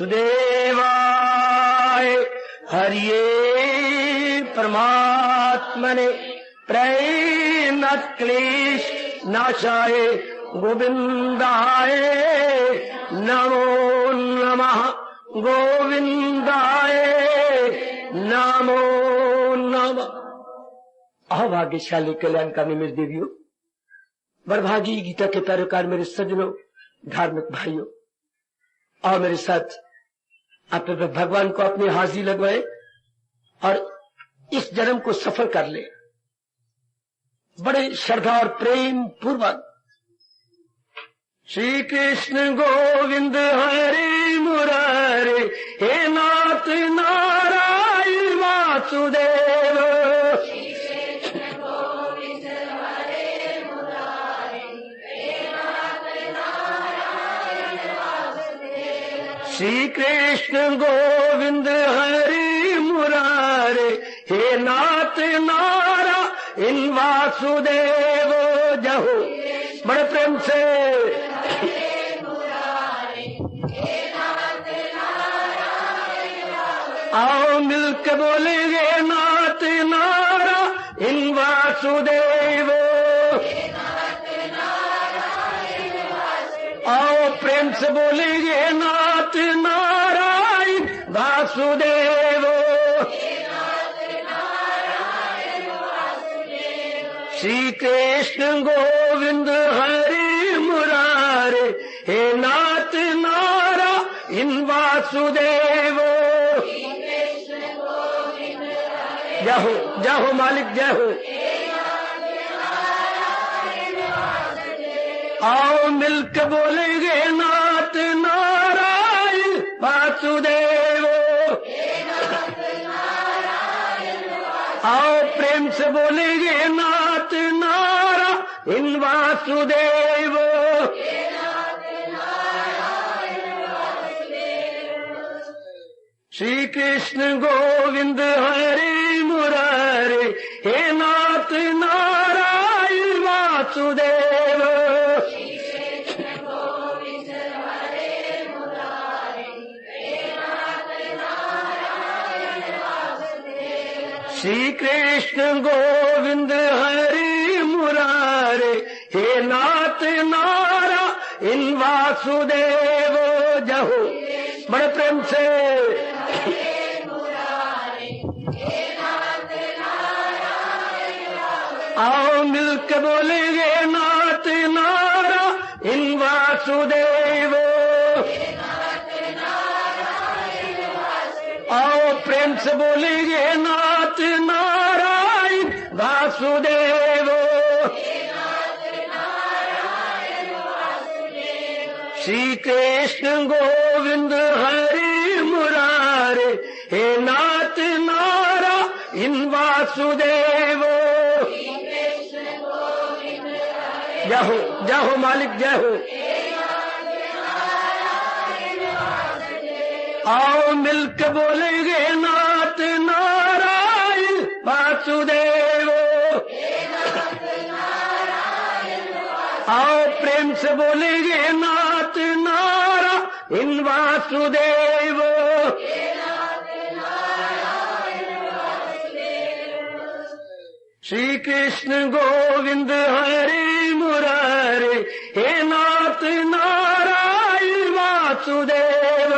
वासुदेवाय हरिये परमात्मने प्रेम क्लेश नाशाय गोविंदाय नमो नमः गोविंदाय नमो नमः। अभाग्यशाली कल्याणकारी मेरी देवियों, वरभागी गीता के पैरोकार मेरे सज्जनों, धार्मिक भाइयों, और मेरे साथ आप भगवान को अपनी हाजिरी लगवाए और इस जन्म को सफल कर ले। बड़े श्रद्धा और प्रेम पूर्वक श्री कृष्ण गोविंद हरे मुरारे हे नाथ नारायण वासुदेव। श्री कृष्ण गोविंद हरे मुरारे हे नाथ नारायण वासुदेव। जहो बड़े प्रेम से आओ मिलकर बोलेंगे नाथ नारायण वासुदेव। आओ प्रेम से बोलेंगे नाथ नारायण वासुदेव। श्री कृष्ण गोविंद हरे मुरारे हे नाथ नारायण वासुदेव। जय हो जय हो मालिक जय हो। आओ मिलकर बोलेंगे नाथ नारायण वासुदेव। आओ प्रेम से बोलेंगे नाथ नारायण वासुदेव। श्री कृष्ण गोविंद हरे मुरारे हे नाथ नारायण वासुदेव। श्री कृष्ण गोविंद हरे मुरारे हे नाथ नारायण वासुदेव। जहो बड़े प्रेम से आओ मिलकर बोलेंगे नाथ नारायण वासुदेव। आओ प्रेम से बोलेंगे नाथ नारायण वासुदेव। श्री कृष्ण गोविंद हरे मुरारे हे नाथ नारायण वासुदेव। जय हो मालिक जय हो। आओ मिलकर बोलेंगे नाथ नारायण वासुदेव। आओ प्रेम से बोलेंगे नाथ नारायण वासुदेव। श्री कृष्ण गोविंद हरे मुरारे हे नाथ नारायण वासुदेव।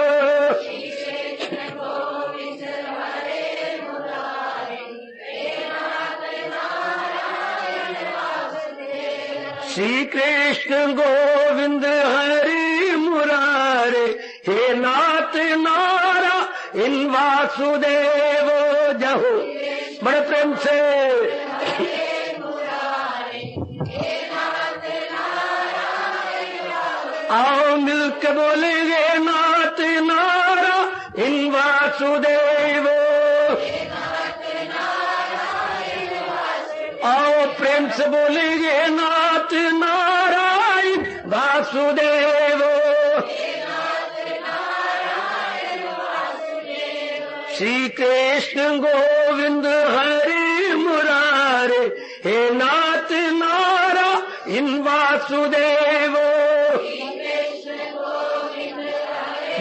श्री कृष्ण गोविंद हरे मुरारे हे नाथ नारायण वासुदेव। जहो बड़े प्रेम से आओ मिलकर बोलेंगे नाथ नारायण वासुदेव। आओ प्रेम से बोलेंगे नाथ नारायण वासुदेव। श्री कृष्ण गोविंद हरे मुरारे हे नाथ नारायण वासुदेव।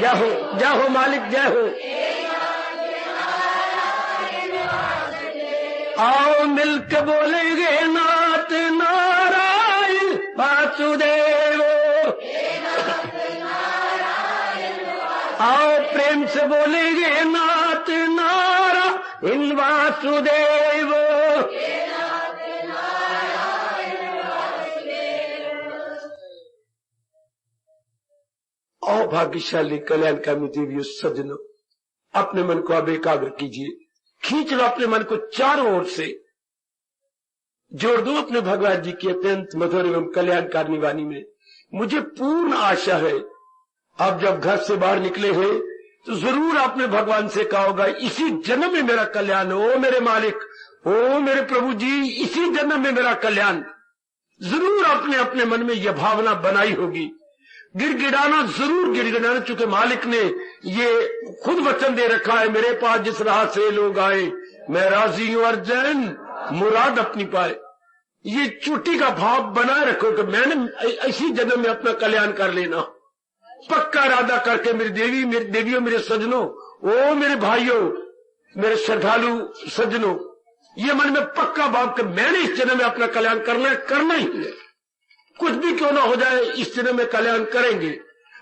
जय हो मालिक, जय हो। आओ मिलके बोलेंगे नाथ नारायण वासुदेव, आओ प्रेम से बोलेंगे नाथ नारायण वासुदेव। आओ भाग्यशाली कल्याणकामी देवियों सज्जनों, अपने मन को अब एकाग्र कीजिए, खींच लो अपने मन को चारों ओर से, जोड़ दो अपने भगवान जी की अत्यंत मधुर एवं कल्याणकारिणी वाणी में। मुझे पूर्ण आशा है आप जब घर से बाहर निकले हैं तो जरूर आपने भगवान से कहा होगा इसी जन्म में मेरा कल्याण हो, ओ मेरे मालिक, ओ मेरे प्रभु जी, इसी जन्म में मेरा कल्याण। जरूर आपने अपने मन में यह भावना बनाई होगी। गिड़गिड़ाना जरूर गिड़गिड़ाना, चूंकि मालिक ने ये खुद वचन दे रखा है, मेरे पास जिस राह से लोग आए मैं राजी हूं अर्जन मुराद अपनी पाए। ये चोटी का भाव बनाए रखो कि मैंने इसी जन्म में अपना कल्याण कर लेना। पक्का इरादा करके मेरी देवियों, मेरे सज्जनों, ओ मेरे भाइयों, मेरे श्रद्धालु सज्जनों, ये मन में पक्का भाव कि मैंने इस जन्म में अपना कल्याण करना ही है। कुछ भी क्यों ना हो जाए इस जन्म में कल्याण करेंगे।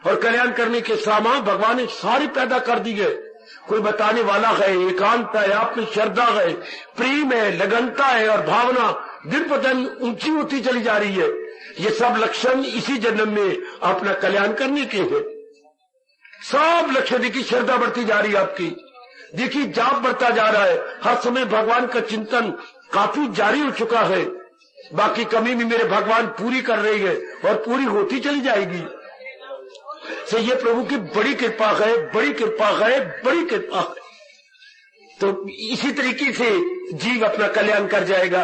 और कल्याण करने के सामान भगवान ने सारे पैदा कर दिए। कोई बताने वाला है, एकांत है, आपकी श्रद्धा है, प्रेम है, लगनता है और भावना दिन पर दिन ऊंची होती चली जा रही है। ये सब लक्षण इसी जन्म में अपना कल्याण करने के हैं। सब लक्ष्य देखिए, श्रद्धा बढ़ती जा रही है आपकी, देखिए जाप बढ़ता जा रहा है, हर समय भगवान का चिंतन काफी जारी हो चुका है। बाकी कमी भी मेरे भगवान पूरी कर रही है और पूरी होती चली जाएगी। तो ये प्रभु की बड़ी कृपा है, बड़ी कृपा है, बड़ी कृपा है। तो इसी तरीके से जीव अपना कल्याण कर जाएगा।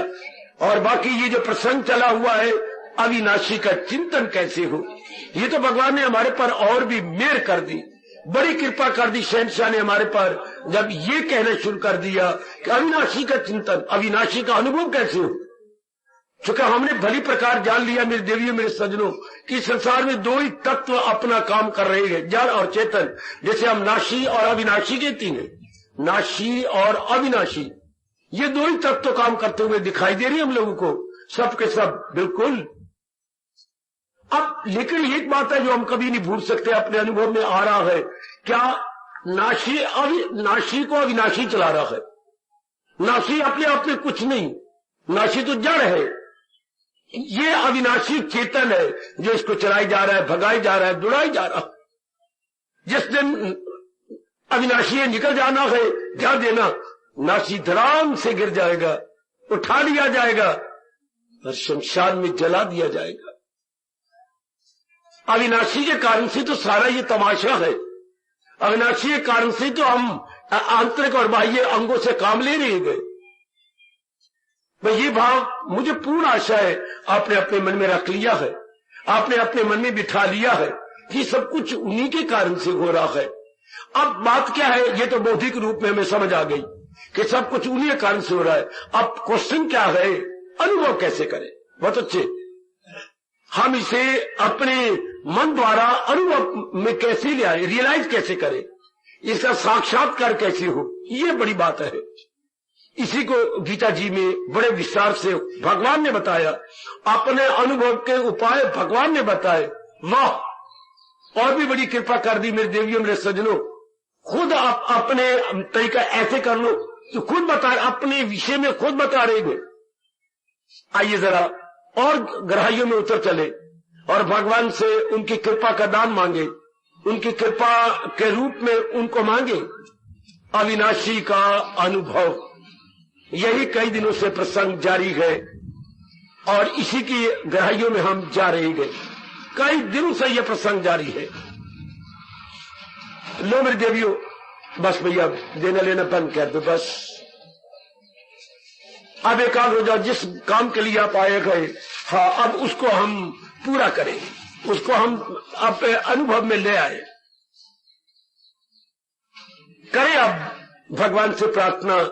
और बाकी ये जो प्रसंग चला हुआ है अविनाशी का चिंतन कैसे हो, ये तो भगवान ने हमारे पर और भी मेहर कर दी, बड़ी कृपा कर दी शहंशाह ने हमारे पर, जब ये कहना शुरू कर दिया कि अविनाशी का चिंतन, अविनाशी का अनुभव कैसे हो। चूंकि हमने भली प्रकार जान लिया मेरे देवियों, मेरे सज्जनों, कि संसार में दो ही तत्व अपना काम कर रहे हैं, जड़ और चेतन। जैसे हम नाशी और अविनाशी कहते हैं, नाशी और अविनाशी, ये दो ही तत्व काम करते हुए दिखाई दे रही है हम लोगों को, सब के सब बिल्कुल। अब लेकिन एक बात है जो हम कभी नहीं भूल सकते, अपने अनुभव में आ रहा है, क्या नाशी को अविनाशी चला रहा है। नाशी अपने आप में कुछ नहीं, नाशी तो जड़ है, ये अविनाशी चेतन है जो इसको चलाई जा रहा है, भगाई जा रहा है, दुड़ाई जा रहा है। जिस दिन अविनाशी निकल जाना है, क्या देना, नाशी धड़ाम से गिर जाएगा, उठा लिया जाएगा और शमशान में जला दिया जाएगा। अविनाशी के कारण से तो सारा ये तमाशा है। अविनाशी के कारण से तो हम आंतरिक और बाह्य अंगों से काम ले रहे गए। ये भाव मुझे पूर्ण आशा है आपने अपने मन में रख लिया है, आपने अपने मन में बिठा लिया है कि सब कुछ उन्हीं के कारण से हो रहा है। अब बात क्या है, ये तो बौद्धिक रूप में हमें समझ आ गई कि सब कुछ उन्हीं के कारण से हो रहा है। अब क्वेश्चन क्या है, अनुभव कैसे करें। बहुत अच्छे, हम इसे अपने मन द्वारा अनुभव में कैसे ले आए, रियलाइज कैसे करें, इसका साक्षात्कार कैसे हो, ये बड़ी बात है। इसी को गीता जी में बड़े विस्तार से भगवान ने बताया, अपने अनुभव के उपाय भगवान ने बताए। वाह, और भी बड़ी कृपा कर दी मेरे देवियों, मेरे सज्जनों। खुद आप अपने तरीका ऐसे कर लो तो खुद बता, अपने विषय में खुद बता रहे हैं। आइए जरा और गहराइयों में उतर चले और भगवान से उनकी कृपा का दान मांगे, उनकी कृपा के रूप में उनको मांगे अविनाशी का अनुभव। यही कई दिनों से प्रसंग जारी है और इसी की गहराइयों में हम जा रहे हैं। कई दिनों से यह प्रसंग जारी है। लो मेरी देवियों, बस भैया देना लेना बंद कर दो, बस अब एकाग्र हो जाओ। जिस काम के लिए आप आए गए, हाँ, अब उसको हम पूरा करें, उसको हम अपने अनुभव में ले आए। करें अब भगवान से प्रार्थना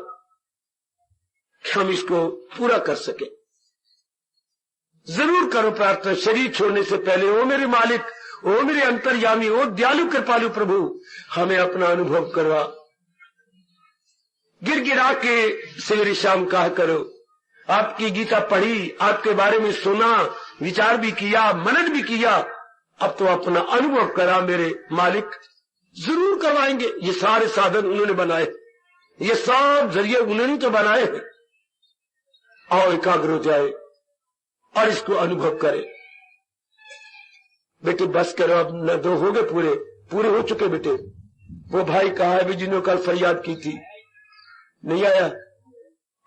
कि हम इसको पूरा कर सके। जरूर करो प्रार्थना शरीर छोड़ने से पहले। ओ मेरे मालिक, ओ मेरे अंतर्यामी, ओ दयालु कृपालु प्रभु, हमें अपना अनुभव करवा। गिर गिरा के सवेरे शाम कहा करो, आपकी गीता पढ़ी, आपके बारे में सुना, विचार भी किया, मनन भी किया, अब तो अपना अनुभव करा मेरे मालिक। जरूर करवाएंगे। ये सारे साधन उन्होंने बनाए, ये सब जरिए उन्होंने तो बनाए हैं। आओ एकाग्र हो जाए और इसको अनुभव करे। बेटे बस करो, अब न दो हो गए, पूरे हो चुके बेटे। वो भाई कहा है भी जिन्होंने कल फरियाद की थी, नहीं आया।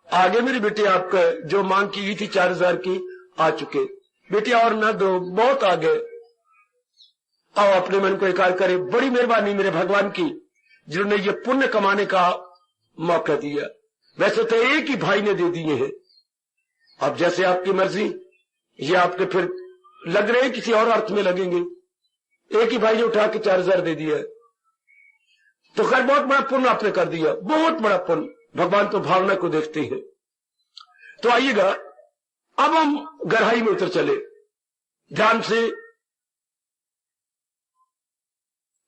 आगे मेरे बेटे आपका जो मांग की गई थी 4000 की, आ चुके बेटे, और न दो, बहुत आ गए। आओ अपने मन को एकाग्र करे। बड़ी मेहरबानी मेरे भगवान की, जिन्होंने ये पुण्य कमाने का मौका दिया। वैसे तो एक ही भाई ने दे दिए हैं, अब जैसे आपकी मर्जी। ये आपके फिर लग रहे हैं किसी और अर्थ में लगेंगे। एक ही भाई ने उठा के 4000 दे दिया, तो खैर बहुत बड़ा पुण्य आपने कर दिया, बहुत बड़ा पुण्य। भगवान तो भावना को देखते हैं। तो आइएगा, अब हम गहराई में उतर चले ध्यान से।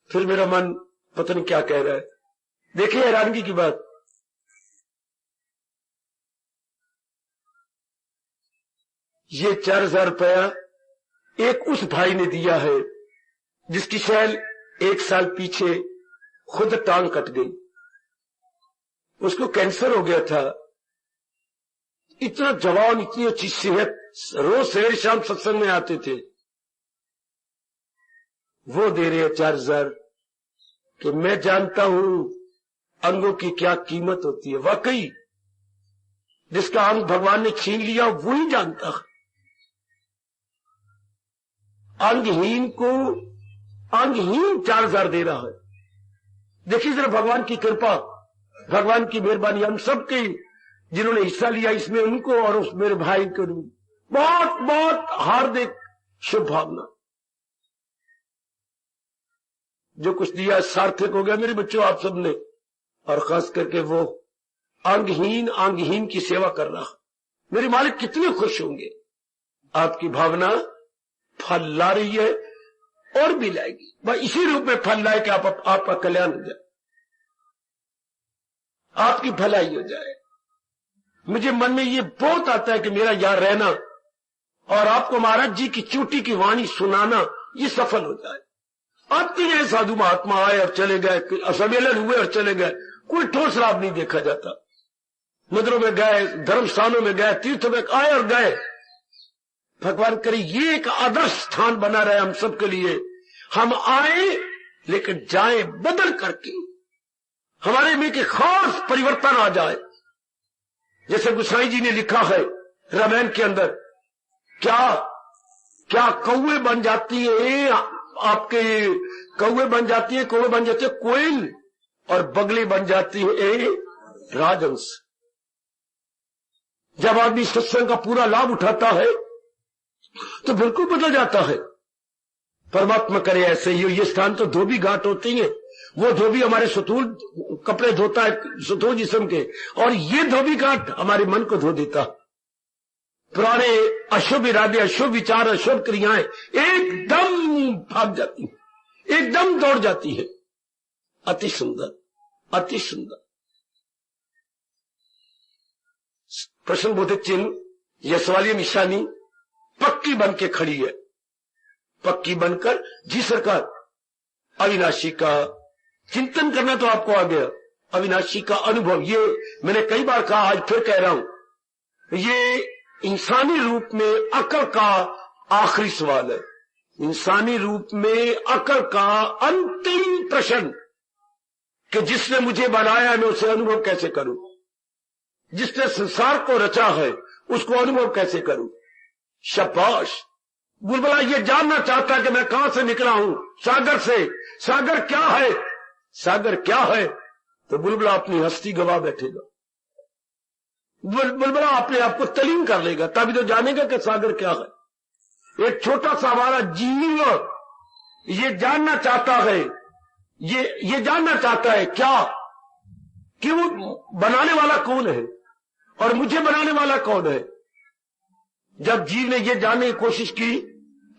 फिर मेरा मन पता नहीं क्या कह रहा है। देखिए हैरानगी की बात, ये 4000 रुपया एक उस भाई ने दिया है जिसकी शायद 1 साल पीछे खुद टांग कट गई, उसको कैंसर हो गया था। इतना जवान, इतनी अच्छी सेहत, रोज सवेरे शाम सत्संग में आते थे। वो दे रहे हैं 4000। कि मैं जानता हूं अंगों की क्या कीमत होती है। वाकई जिसका अंग भगवान ने छीन लिया वही जानता है। अंगहीन को अंगहीन 4000 दे रहा है। देखिए जरा भगवान की कृपा, भगवान की मेहरबानी। हम सबके जिन्होंने हिस्सा लिया इसमें, उनको और उस मेरे भाई को बहुत बहुत हार्दिक शुभकामना। जो कुछ दिया सार्थक हो गया मेरे बच्चों आप सबने, और खास करके वो अंगहीन की सेवा कर रहा। मेरे मालिक कितने खुश होंगे। आपकी भावना फल ला रही है और भी लाएगी। वह इसी रूप में फल लाए कि आपका कल्याण हो जाए, आपकी भलाई हो जाए। मुझे मन में ये बहुत आता है कि मेरा यहां रहना और आपको महाराज जी की चोटी की वाणी सुनाना ये सफल हो जाए। आते हैं साधु महात्मा, आए और चले गए, सम्मेलन हुए और चले गए, कोई ठोस लाभ नहीं देखा जाता। मंदिरों में गए, धर्म स्थानों में गए, तीर्थ में आए और गए। भगवान करे ये एक आदर्श स्थान बना रहे हम सबके लिए। हम आए लेकिन जाए बदल करके, हमारे में के खास परिवर्तन आ जाए। जैसे गुसाई जी ने लिखा है रामायण के अंदर, क्या कौवे बन जाती है आपके, कौवे बन जाती है, कौवे बन जाते हैं कोयल, और बगली बन जाती है राजहंस। जब आदमी सत्संग का पूरा लाभ उठाता है तो बिल्कुल बदल जाता है। परमात्मा करे ऐसे ही। ये स्थान तो धोबी घाट होती है, वो धोबी हमारे सतूल कपड़े धोता है, सतूल जिस्म के, और ये धोबी घाट हमारे मन को धो देता। पुराने अशुभ इरादे, अशुभ विचार, अशुभ क्रियाएं एकदम भाग जाती है, एकदम दौड़ जाती है। अति सुंदर, अति सुंदर। प्रश्न बोधित चिन्ह, यशवाली निशानी पक्की बन के खड़ी है। पक्की बनकर जी सरकार, अविनाशी का चिंतन करना तो आपको आ गया। अविनाशी का अनुभव, ये मैंने कई बार कहा, आज फिर कह रहा हूं, ये इंसानी रूप में अकल का आखिरी सवाल है। इंसानी रूप में अकल का अंतिम प्रश्न कि जिसने मुझे बनाया मैं उसे अनुभव कैसे करूं, जिसने संसार को रचा है उसको अनुभव कैसे करूं। शाबाश। बुलबुला ये जानना चाहता है कि मैं कहां से निकला हूं, सागर से। सागर क्या है, सागर क्या है? तो बुलबुला अपनी हस्ती गवा बैठेगा। बुलबुला अपने आप को तलीम कर लेगा, तभी तो जानेगा कि सागर क्या है। एक छोटा सा हमारा जीव ये जानना चाहता है, ये जानना चाहता है क्या, कि वो बनाने वाला कौन है और मुझे बनाने वाला कौन है। जब जीव ने ये जानने की कोशिश की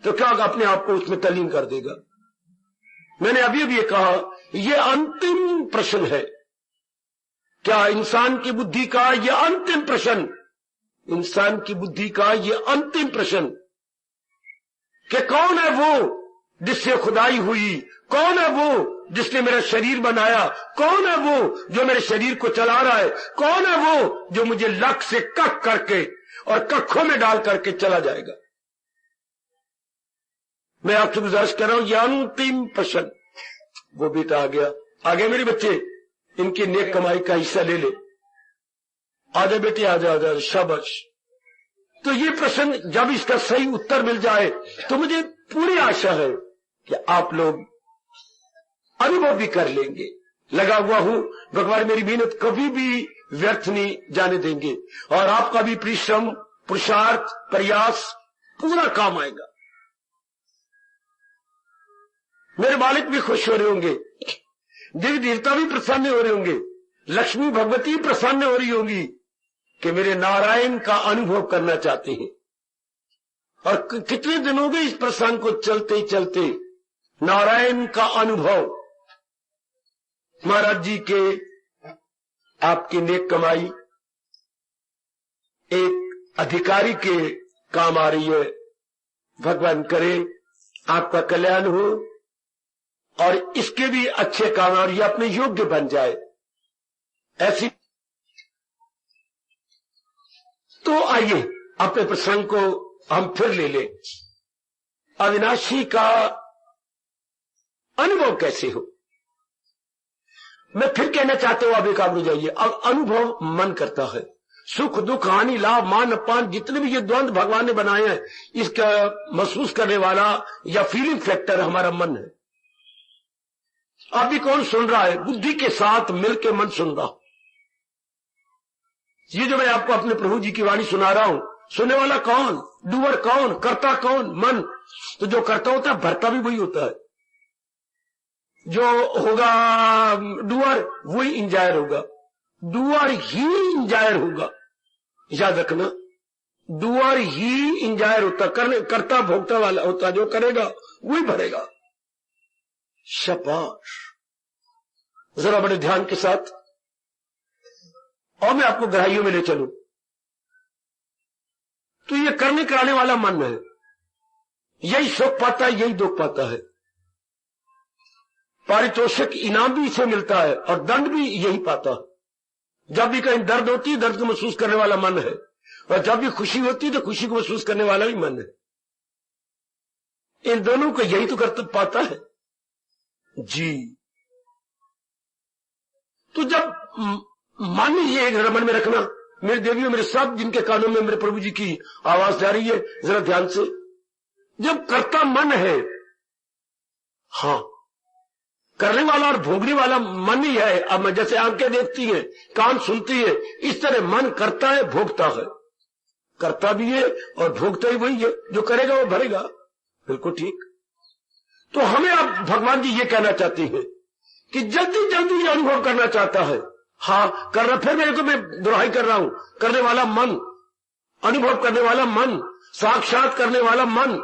तो क्या अपने आप को उसमें तल्लीन कर देगा। मैंने अभी अभी कहा, यह अंतिम प्रश्न है। क्या इंसान की बुद्धि का यह अंतिम प्रश्न, इंसान की बुद्धि का यह अंतिम प्रश्न कि कौन है वो जिससे खुदाई हुई, कौन है वो जिसने मेरा शरीर बनाया, कौन है वो जो मेरे शरीर को चला रहा है, कौन है वो जो मुझे लक से कक करके और कखों में डाल करके चला जाएगा। मैं आपसे गुजारिश कर रहा हूं, यह अंतिम प्रश्न। वो बेटा आ गया, आगे मेरे बच्चे, इनकी नेक कमाई का हिस्सा ले ले, आजा बेटे, आजा आजा, शाबाश। तो ये प्रश्न जब इसका सही उत्तर मिल जाए तो मुझे पूरी आशा है कि आप लोग अनुभव भी कर लेंगे। लगा हुआ हूं, भगवान मेरी मेहनत कभी भी व्यर्थ नहीं जाने देंगे और आपका भी परिश्रम, पुरुषार्थ, प्रयास पूरा काम आएगा। मेरे मालिक भी खुश हो रहे होंगे, देवी देवता भी प्रसन्न हो रहे होंगे, लक्ष्मी भगवती प्रसन्न हो रही होंगी कि मेरे नारायण का अनुभव करना चाहते हैं। और कितने दिन हो गए इस प्रसंग को चलते ही चलते। नारायण का अनुभव महाराज जी के आपकी नेक कमाई एक अधिकारी के काम आ रही है। भगवान करे आपका कल्याण हो और इसके भी अच्छे काम और ये अपने योग्य बन जाए ऐसी। तो आइए अपने प्रसंग को हम फिर ले लें। अविनाशी का अनुभव कैसे हो, मैं फिर कहना चाहता हूं, आप एकाग्र हो जाइए। अब अनुभव मन करता है, सुख दुख हानि लाभ मान अपमान जितने भी ये द्वंद भगवान ने बनाए हैं, इसका महसूस करने वाला या फीलिंग फैक्टर हमारा मन है। अभी कौन सुन रहा है? बुद्धि के साथ मिलकर मन सुन रहा। ये जो मैं आपको अपने प्रभु जी की वाणी सुना रहा हूं, सुनने वाला कौन, डूअर कौन, करता कौन? मन। तो जो करता होता है भरता भी वही होता है। जो होगा डूअर वही इंजायर होगा, डूअर ही इंजायर होगा। याद रखना, डूअर ही इंजायर होता, करता भोगता वाला होता, जो करेगा वही भरेगा। शाबाश। जरा बड़े ध्यान के साथ और मैं आपको गहराइयों में ले चलूं तो ये करने कराने वाला मन है, यही सुख पाता है, यही दुख पाता है। पारितोषिक इनाम भी इसे मिलता है और दंड भी यही पाता है। जब भी कहीं दर्द होती है, दर्द को महसूस करने वाला मन है, और जब भी खुशी होती है तो खुशी को महसूस करने वाला भी मन है। इन दोनों को यही तो करता पाता है जी। तो जब मन ये मन में रखना, मेरे देवियों, मेरे सब जिनके कानों में मेरे प्रभु जी की आवाज जा रही है, जरा ध्यान से। जब कर्ता मन है, हां, करने वाला और भोगने वाला मन ही है। अब जैसे आंखें देखती हैं, कान सुनती है, इस तरह मन करता है, भोगता है। करता भी है और भोगता ही वही है, जो करेगा वो भरेगा। बिल्कुल ठीक। तो हमें अब भगवान जी ये कहना चाहते हैं कि जल्दी जल्दी अनुभव करना चाहता है। हां, करना, फिर मेरे को मैं दुहाई कर रहा हूं, करने वाला मन, अनुभव करने वाला मन, साक्षात करने वाला मन।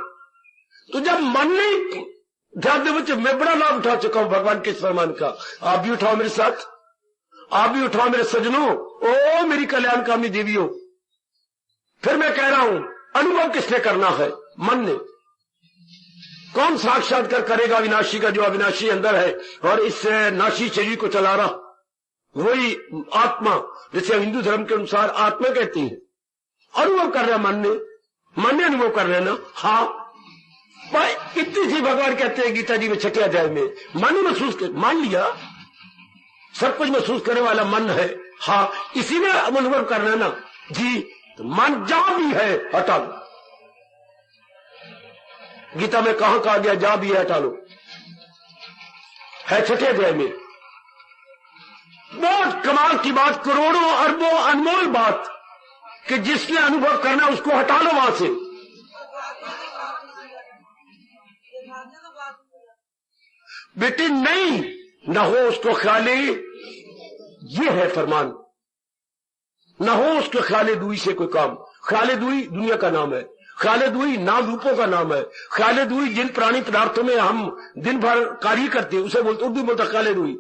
तो जब मन नहीं, ध्यान दे बच्चे, मैं बड़ा लाभ उठा चुका हूं भगवान के इस फरमान का। आप भी उठाओ मेरे साथ, आप भी उठाओ मेरे सजनों, ओ मेरी कल्याणकामी देवियों। फिर मैं कह रहा हूं, अनुभव किसने करना है? मन ने। कौन साक्षात्कार करेगा अविनाशी का? जो अविनाशी अंदर है और इस नाशी शरीर को चला रहा, वही आत्मा, जिसे हिंदू धर्म के अनुसार आत्मा कहती है। अनुभव कर रहा मन ने अनुभव कर रहे ना। हाँ, इतनी सी भगवान कहते हैं गीता जी में 6 अध्याय में, मन महसूस कर, मान लिया सब कुछ महसूस करने वाला मन है। हाँ, इसी में अनुभव करना ना जी। तो मन जहां भी है हटा लो। गीता में कहां कहा गया जहां भी है हटा लो? है 6 अध्याय में। बहुत कमाल की बात, करोड़ों अरबों अनमोल बात कि जिसने अनुभव करना उसको हटा लो वहां से। बेटे नहीं, न हो उसको ख्याले, ये है फरमान, न हो उसको ख्याले दुई से कोई काम। ख्याले दुई दुनिया का नाम है, खालिद हुई नाम रूपों का नाम है। खालिद हुई जिन प्राणी पदार्थों में हम दिन भर कार्य करते हैं उसे बोलते, उर्दू बोलता खालिद हुई।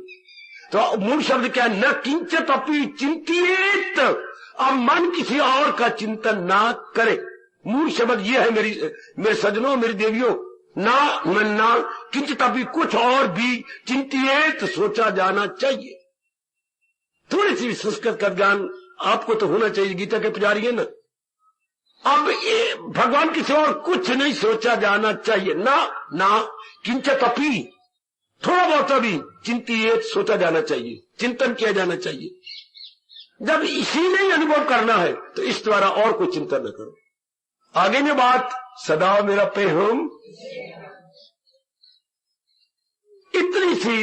तो मूल शब्द क्या है? न किंचित अपि चिंतित, अब मन किसी और का चिंतन ना करे। मूल शब्द ये है मेरे सज्जनों, मेरी देवियों, ना किंचित अपि, कुछ और भी चिंतित सोचा जाना चाहिए। थोड़ी सी संस्कृत का ज्ञान आपको तो होना चाहिए, गीता के पुजारी है ना। अब ये भगवान किसी और कुछ नहीं सोचा जाना चाहिए। ना किंचित अपि, थोड़ा बहुत अभी चिंतित सोचा जाना चाहिए, चिंतन किया जाना चाहिए। जब इसी नहीं अनुभव करना है तो इस द्वारा और कोई चिंतन न करो। आगे में बात सदा मेरा पेहम, इतनी सी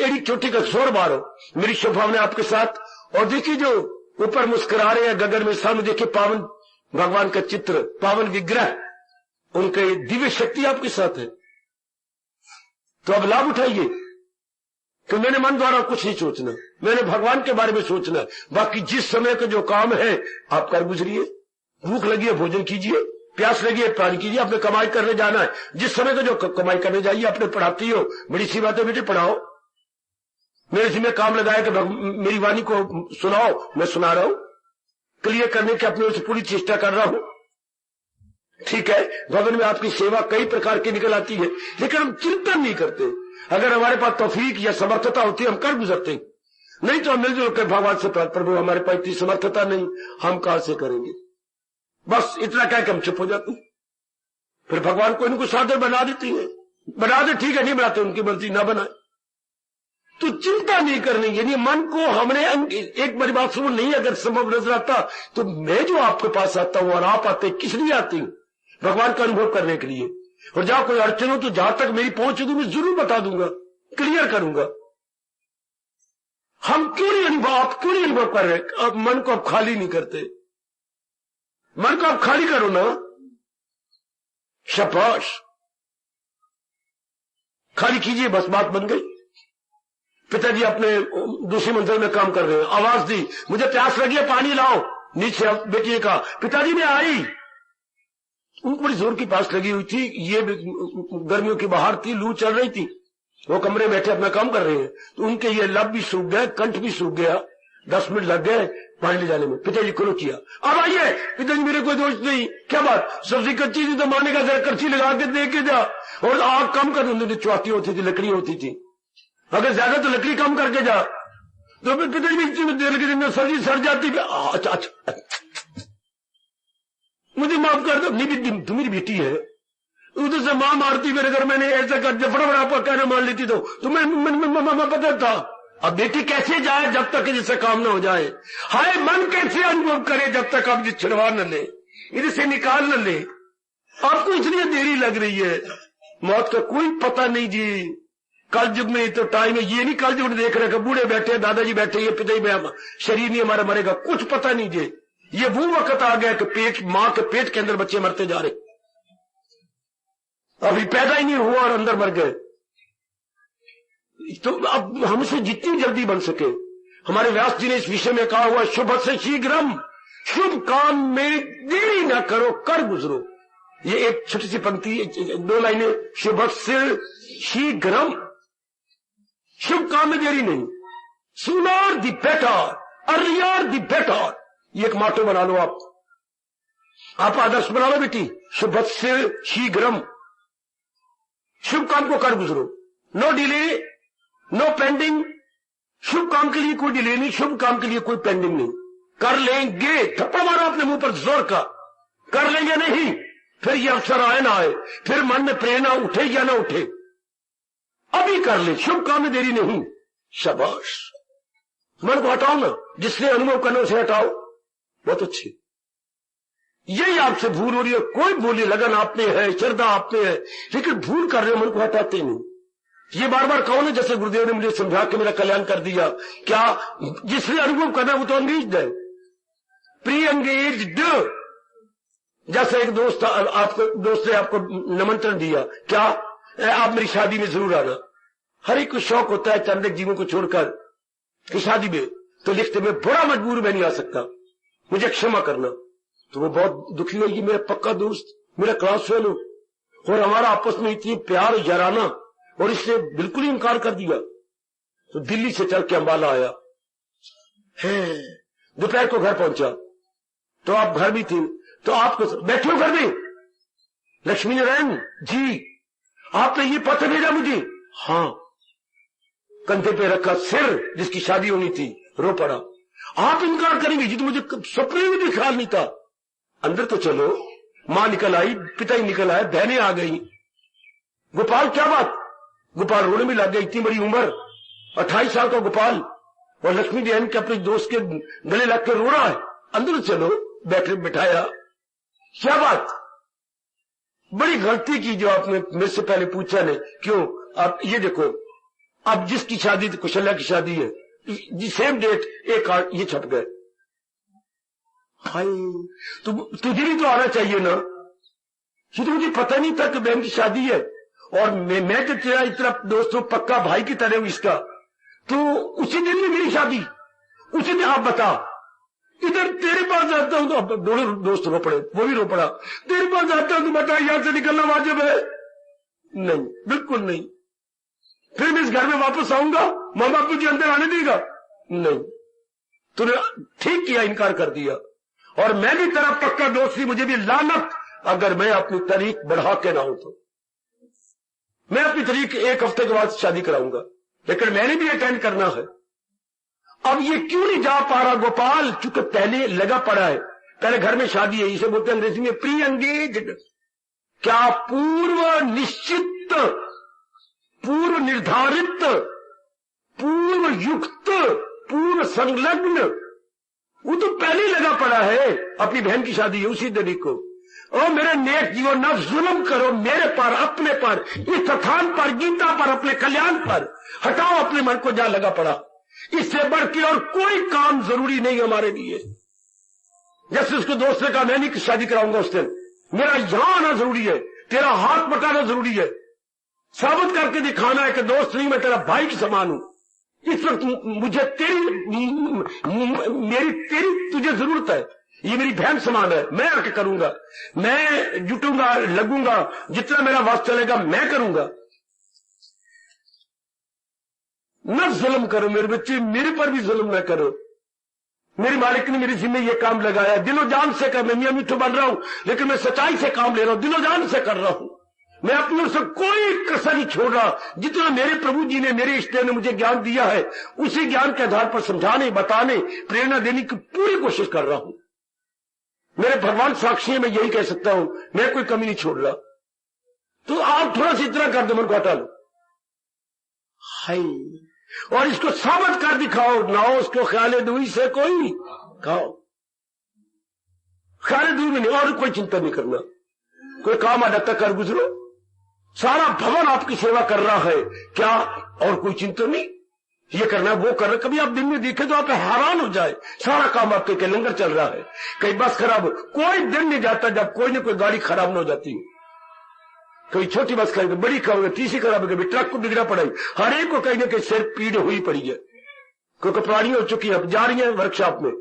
एड़ी चोटी का शोर मारो मेरी शुभकामनाएं आपके साथ। और देखिए जो ऊपर मुस्कुरा रहे हैं गगन में, सामने देखिए पावन भगवान का चित्र, पावन विग्रह, उनके दिव्य शक्ति आपके साथ है। तो अब लाभ उठाइए कि मैंने मन द्वारा कुछ नहीं सोचना, मैंने भगवान के बारे में सोचना है। बाकी जिस समय का जो काम है आप कर गुजरिए। भूख लगी है भोजन कीजिए, प्यास लगी है पानी कीजिए, अपने कमाई करने जाना है। जिस समय का जो कमाई करने जाइए, अपने पढ़ाती हो, बड़ी सी बात है बेटे पढ़ाओ। मेरे जिम्मे काम लगाया कि मेरी वाणी को सुनाओ, मैं सुना रहा हूं, क्लियर करने की अपनी ओर से पूरी चेष्टा कर रहा हूं। ठीक है, भवन में आपकी सेवा कई प्रकार की निकल आती है, लेकिन हम चिंतन नहीं करते। अगर हमारे पास तौफीक या समर्थता होती है हम कर गुजरते, नहीं तो हम मिलजुल कर भगवान से प्रभु हमारे पास इतनी समर्थता नहीं, हम कहां से करेंगे। बस इतना कह के हम चुप हो जाते हैं। फिर भगवान को इनको साधन बना देती है, बना दे ठीक है, नहीं बनाते उनकी मर्जी, ना बनाए। तो चिंता नहीं करनी, यानी मन को हमने एक बड़ी बात सुन नहीं अगर संभव नजर आता तो मैं जो आपके पास आता हूं और आप आते किस लिए आती हूं? भगवान का अनुभव करने के लिए। और जहां कोई अड़चन हो तो जहां तक मेरी पहुंच होगी मैं जरूर बता दूंगा, क्लियर करूंगा। हम क्यों नहीं अनुभव, आप क्यों नहीं अनुभव कर रहे? अब मन को आप खाली नहीं करते, मन को आप खाली करो ना, शाबाश, खाली कीजिए, बस बात बन गई। पिताजी अपने दूसरी मंजिल में काम कर रहे हैं, आवाज दी मुझे प्यास लगी है पानी लाओ, नीचे बेटी ने कहा पिताजी ने आई, उनको बड़ी जोर की प्यास लगी हुई थी, ये गर्मियों की बाहर थी, लू चल रही थी, वो कमरे में बैठे अपना काम कर रहे हैं, तो उनके ये लब भी सूख गए, कंठ भी सूख गया, 10 मिनट लग गए पानी ले जाने में। पिताजी को किया, अब आइए। पिताजी मेरे कोई दोष नहीं, क्या बात, सब्जी कच्ची थी तो माने का जरा करछी लगा के दे के जा, और आग कम कर, उन्होंने चौथी होती थी, लकड़ी होती थी, अगर ज्यादा तो लकड़ी कम करके जा। तो पिताजी में देर के सब्जी सड़ जाती। अच्छा अच्छा मुझे माफ कर दो, नहीं तुम्हारी बेटी है, उधर से मां मारती मेरे घर, मैंने ऐसा कर फटाफट आपका कहना मान लेती तो मैं पता था। अब बेटी कैसे जाए जब तक जिससे काम ना हो जाए? हाय मन कैसे अनुभव करे जब तक आप छिड़वा न ले, इधर से निकाल न ले। आपको इसलिए देरी लग रही है, मौत का कोई पता नहीं जी। कल युग में तो टाइम है, ये नहीं कल युग देख रहे बूढ़े बैठे, दादाजी बैठे, ये पिताजी में शरीर नहीं हमारा मरेगा, कुछ पता नहीं जी। ये वो वक्त आ गया कि पेट, मां के पेट के अंदर बच्चे मरते जा रहे, अभी पैदा ही नहीं हुआ और अंदर मर गए। तो अब हमसे जितनी जल्दी बन सके, हमारे व्यास जी ने इस विषय में कहा हुआ शुभ से शीघ्रम, शुभ काम में देरी ना करो, कर गुजरो। ये एक छोटी सी पंक्ति, 2 लाइनें, शुभ से शीघ्रम, शुभ काम में देरी नहीं, sooner the better, earlier the better, ये एक माटो बना लो आप आदर्श बना लो बेटी। शुभ से शीघ्रम, शुभ काम को कर गुजरो, नो डिले नो पेंडिंग। शुभ काम के लिए कोई डिले नहीं, शुभ काम के लिए कोई पेंडिंग नहीं, कर लेंगे। थप्पड़ मारो अपने मुंह पर जोर का, कर लेंगे नहीं, फिर ये अवसर आए ना आए, फिर मन में प्रेरणा उठे या ना उठे, अभी कर ले, शुभ काम में देरी नहीं। शाबाश, मन को हटाओ ना, जिसने अनुभव करना उसे हटाओ, बहुत अच्छी। यही आपसे भूल हो रही है, कोई भूली लगन आप में है, श्रद्धा आप में है, लेकिन भूल कर रहे हो, मन को हटाते नहीं। ये बार बार कहो ना, जैसे गुरुदेव ने मुझे समझा के मेरा कल्याण कर दिया, क्या जिसने अनुभव करना वो तो अंगेज है, प्री एंगेज्ड। जैसे एक दोस्त ने आपको निमंत्रण दिया, क्या आप मेरी शादी में जरूर आना। हर एक को शौक होता है चंद जीवों को छोड़कर कि शादी में, तो लिखते में बड़ा मजबूर मैं नहीं आ सकता, मुझे क्षमा करना, तो वो बहुत दुखी हुई कि मेरा पक्का दोस्त, मेरा क्लास फेलो, और हमारा आपस में इतनी प्यार याराना, और इसने बिल्कुल ही इनकार कर दिया। तो दिल्ली से चल के अंबाला आया है, दोपहर को घर पहुंचा तो आप घर भी थी, तो आपको बैठे हो घर में? लक्ष्मी नारायण जी, आपने ये पत्र भेजा मुझे? हाँ। कंधे पे रखा सिर जिसकी शादी होनी थी, रो पड़ा। आप इनकार करेंगे जी, तो मुझे सपने में भी ख्याल नहीं था। अंदर तो चलो, मां निकल आई, पिता ही निकल आए, बहनें आ गई। गोपाल क्या बात? गोपाल रोने में लग गया, इतनी बड़ी उम्र, 28 साल का गोपाल, और लक्ष्मी जैन के अपने दोस्त के गले लग के रो रहा है। अंदर चलो, बैठे बिठाया, क्या बात? बड़ी गलती की जो आपने मेरे से पहले पूछा नहीं। क्यों? आप ये देखो, अब जिसकी शादी थी, कुशल्या की शादी है, सेम डेट, एक कार्ड ये छप गए। हाय, तुझे भी तो आना चाहिए ना, ये तो मुझे पता नहीं था कि बहन की शादी है, और मैं तो तेरा इतना दोस्तों पक्का भाई की तरह हूं इसका, तो उसी दिन में मेरी शादी, उसी दिन आप बता। इधर तेरे पास जाता हूं तो दोनों दोस्त रो पड़े, वो भी रो पड़ा। तेरे पास जाता हूं तो बता, यहां से निकलना वाजिब है? नहीं, बिल्कुल नहीं। फिर मैं इस घर में वापस आऊंगा, मां बाप तुझे अंदर आने देगा? नहीं। तूने ठीक किया, इनकार कर दिया, और मैं भी तेरा पक्का दोस्त थी, मुझे भी लानत अगर मैं अपनी तारीख बढ़ा के ना हूं तो। मैं अपनी तारीख 1 हफ्ते के बाद शादी कराऊंगा, लेकिन मैंने भी अटेंड करना है। अब ये क्यों नहीं जा पा रहा गोपाल? चूंकि पहले लगा पड़ा है, पहले घर में शादी है, इसे बोलते हैं अंग्रेजी में प्री एंगेज्ड। क्या पूर्व निश्चित, पूर्व निर्धारित, पूर्व युक्त, पूर्व संलग्न, वो तो पहले लगा पड़ा है। अपनी बहन की शादी है उसी दिन को। ओ मेरे नेक जीवो, न जुल्म करो मेरे पर, अपने पर, इस स्थान पर, गीता पर, अपने कल्याण पर। हटाओ अपने मन को, जहां लगा पड़ा। इससे बढ़ के और कोई काम जरूरी नहीं हमारे लिए। जैसे उसको दोस्त ने कहा, मैं नहीं शादी कराऊंगा उस दिन, मेरा यहां आना जरूरी है, तेरा हाथ बटाना जरूरी है, साबित करके दिखाना है कि दोस्त नहीं, मैं तेरा भाई के समान हूं। इस वक्त मुझे तेरी तुझे जरूरत है, ये मेरी बहन समान है, मैं आके करूंगा, मैं जुटूंगा, लगूंगा, जितना मेरा वास चलेगा मैं करूंगा। न जुल्म करो मेरे बच्चे, मेरे पर भी जुल्म न करो। मेरी मालिक ने मेरी जिम्मे ये काम लगाया, दिलो जान से कर, मैं मियां मिठू बन रहा हूं, लेकिन मैं सच्चाई से काम ले रहा हूं, दिलो जान से कर रहा हूं। मैं अपनी ओर से कोई कसर नहीं छोड़ रहा। जितना मेरे प्रभु जी ने, मेरे इष्ट ने मुझे ज्ञान दिया है, उसी ज्ञान के आधार पर समझाने, बताने, प्रेरणा देने की पूरी कोशिश कर रहा हूं। मेरे भगवान साक्षी है, मैं यही कह सकता हूं, मैं कोई कमी नहीं छोड़ रहा। तो आप थोड़ा सा इतना कर दो, मन को हटा लो, हाय, और इसको साबित कर दिखाओ। ना हो उसको ख्याल दूरी से कोई खाओ, ख्याल दूर में नहीं, और कोई चिंता नहीं करना, कोई काम अडकता कर गुजरो। सारा भवन आपकी सेवा कर रहा है, क्या और कोई चिंता नहीं? ये करना वो करना। कभी आप दिन में देखे तो आप हैरान हो जाए, सारा काम आपके के लंगर चल रहा है। कई बस खराब, कोई दिन नहीं जाता जब कोई ना कोई गाड़ी खराब न हो जाती। कोई छोटी बस खराब, बड़ी खराब, तीसरी खराब, कभी ट्रक को बिगड़ा पड़ाई, हर एक को कहीं ना कहीं सिर पीड़ हुई पड़ी है, क्योंकि पुरानी हो चुकी है, जा रही है वर्कशॉप में,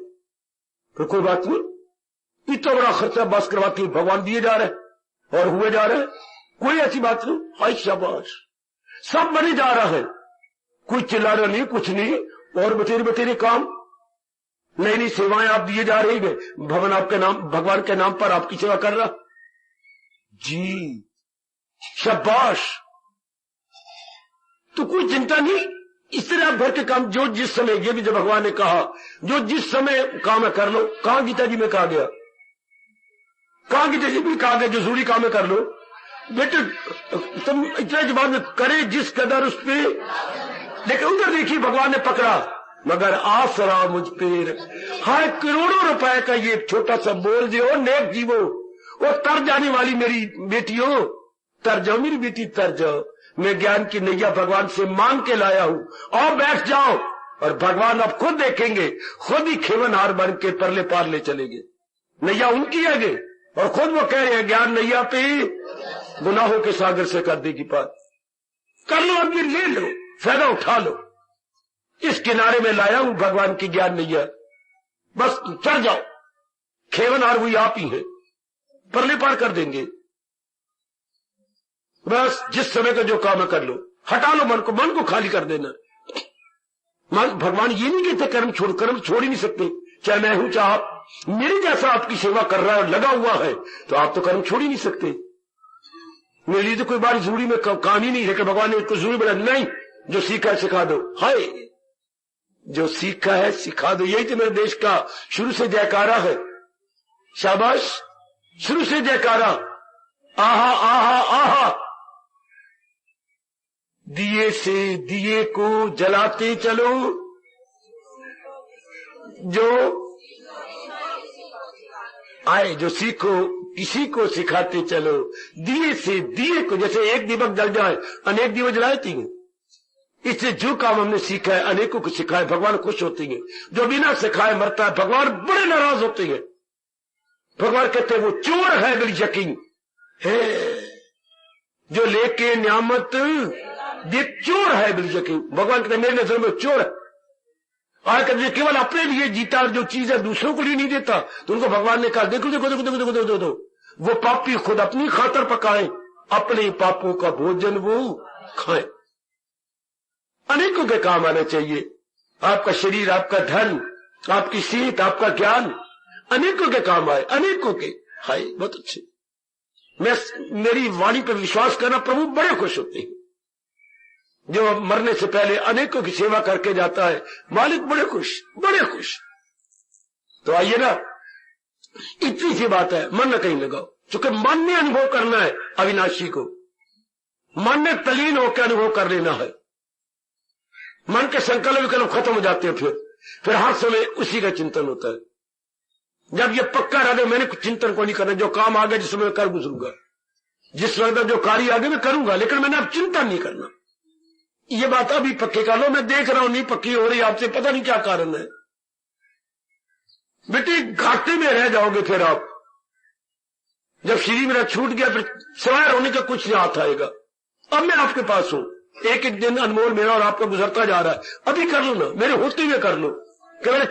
तो कोई बात नहीं। इतना बड़ा खर्चा बस करवाती भगवान दिए जा रहे और हुए जा रहे, कोई ऐसी बात नहीं। हाय शाबाश, सब बने जा रहा है, कोई चिल्ला रहा नहीं, कुछ नहीं, और बतेरे बतेरे काम, नई नई सेवाएं आप दिए जा रही है। भवन आपके नाम, भगवान के नाम पर आपकी सेवा कर रहा जी, शाबाश। तो कोई चिंता नहीं, इस तरह आप घर के काम जो जिस समय, ये भी जब भगवान ने कहा जो जिस समय काम है कर लो। कहां गीता जी में कहा गया, कहां गीता जी में कहा गया जो जरूरी काम है कर लो। बेटे तुम इतना जवाब में करे जिस कदर उस पे, लेकिन उधर देखिए भगवान ने पकड़ा, मगर आसरा मुझ पे। हाय, करोड़ों रुपए का ये छोटा सा बोल जो नेक जीवो, वो तर जाने वाली मेरी बेटियों, तर जाओ मेरी बेटी, तर जाओ। मैं ज्ञान की नैया भगवान से मांग के लाया हूं, और बैठ जाओ, और भगवान अब खुद देखेंगे, खुद ही खेवनहार बन के परले पार ले चलेंगे। नैया उनकी है, और खुद वो कह रहे हैं ज्ञान नैया पे गुनाहों के सागर से कर देगी पार। कर लो, अब ये ले लो, फायदा उठा लो। इस किनारे में लाया हूं भगवान की ज्ञान नैया, बस चढ़ जाओ, खेवनहार वही आप ही हैं, परले पार कर देंगे। बस जिस समय का जो काम है कर लो, हटा लो मन को खाली कर देना। भगवान ये नहीं कहते कर्म छोड़ ही नहीं सकते, चाहे मैं हूं चाहे आप। मेरे जैसा आपकी सेवा कर रहा है और लगा हुआ है तो आप तो कर्म छोड़ ही नहीं सकते। मेरे लिए तो कोई बात जरूरी में काम ही नहीं, लेकिन भगवान ने उसको जरूरी बोला नहीं, जो सीखा है सिखा दो। हाय, जो सीखा है सिखा दो, यही तो मेरे देश का शुरू से जयकारा है। शाबाश, शुरू से जयकारा, आहा आहा आहा। दिए से दिए को जलाते चलो, जो आए जो सीखो किसी को सिखाते चलो। दिए से दिए को, जैसे एक दीपक जल जाए अनेक दीपक जलाती हैं, इससे जो काम हमने सीखा है अनेकों को सिखाए, भगवान खुश होते हैं। जो बिना सिखाए मरता है भगवान बड़े नाराज होते हैं। भगवान कहते हैं वो चोर है बिल यकीन है, जो लेके नियामत ये चोर है बिल यकीन। भगवान कहते हैं मेरी नजर में चोर है। और कहते केवल अपने लिए जीता, जो चीज है दूसरों को लिए नहीं देता। तो उनको भगवान ने कहा देखो देखो देखो देखो देखो देखो देखो, वो पापी खुद अपनी खातर पकाए, अपने पापों का भोजन वो खाए। अनेकों के काम आना चाहिए। आपका शरीर, आपका धन, आपकी सेहत, आपका ज्ञान अनेकों के काम आए, अनेकों के। हाय, बहुत अच्छे। मेरी वाणी पर विश्वास करना, प्रभु बड़े खुश होते हैं। जो मरने से पहले अनेकों की सेवा करके जाता है, मालिक बड़े खुश, बड़े खुश। तो आइए ना, इतनी सी बात है, मन न कहीं लगाओ, क्योंकि मन ने अनुभव करना है अविनाशी को। मन ने तलीन होकर अनुभव कर लेना है। मन के संकल्प विकल्प खत्म हो जाते हैं, फिर हर समय उसी का चिंतन होता है। जब ये पक्का रह, मैंने कुछ चिंतन को नहीं करना, जो काम आ गया जिस समय कर गुजरूंगा, जिस वक्त जो कार्य आगे मैं करूंगा, लेकिन मैंने अब चिंतन नहीं करना। ये बात अभी पक्की कर लो, मैं देख रहा हूं नहीं पक्की हो रही आपसे, पता नहीं क्या कारण है। बेटी घाटे में रह जाओगे फिर आप। जब शरीर मेरा छूट गया फिर सवार होने का कुछ नहीं हाथ आएगा। अब मैं आपके पास हूं, एक एक दिन अनमोल मेरा और आपका गुजरता जा रहा है। अभी कर लो ना, मेरे होते हुए कर लो। कि मेरे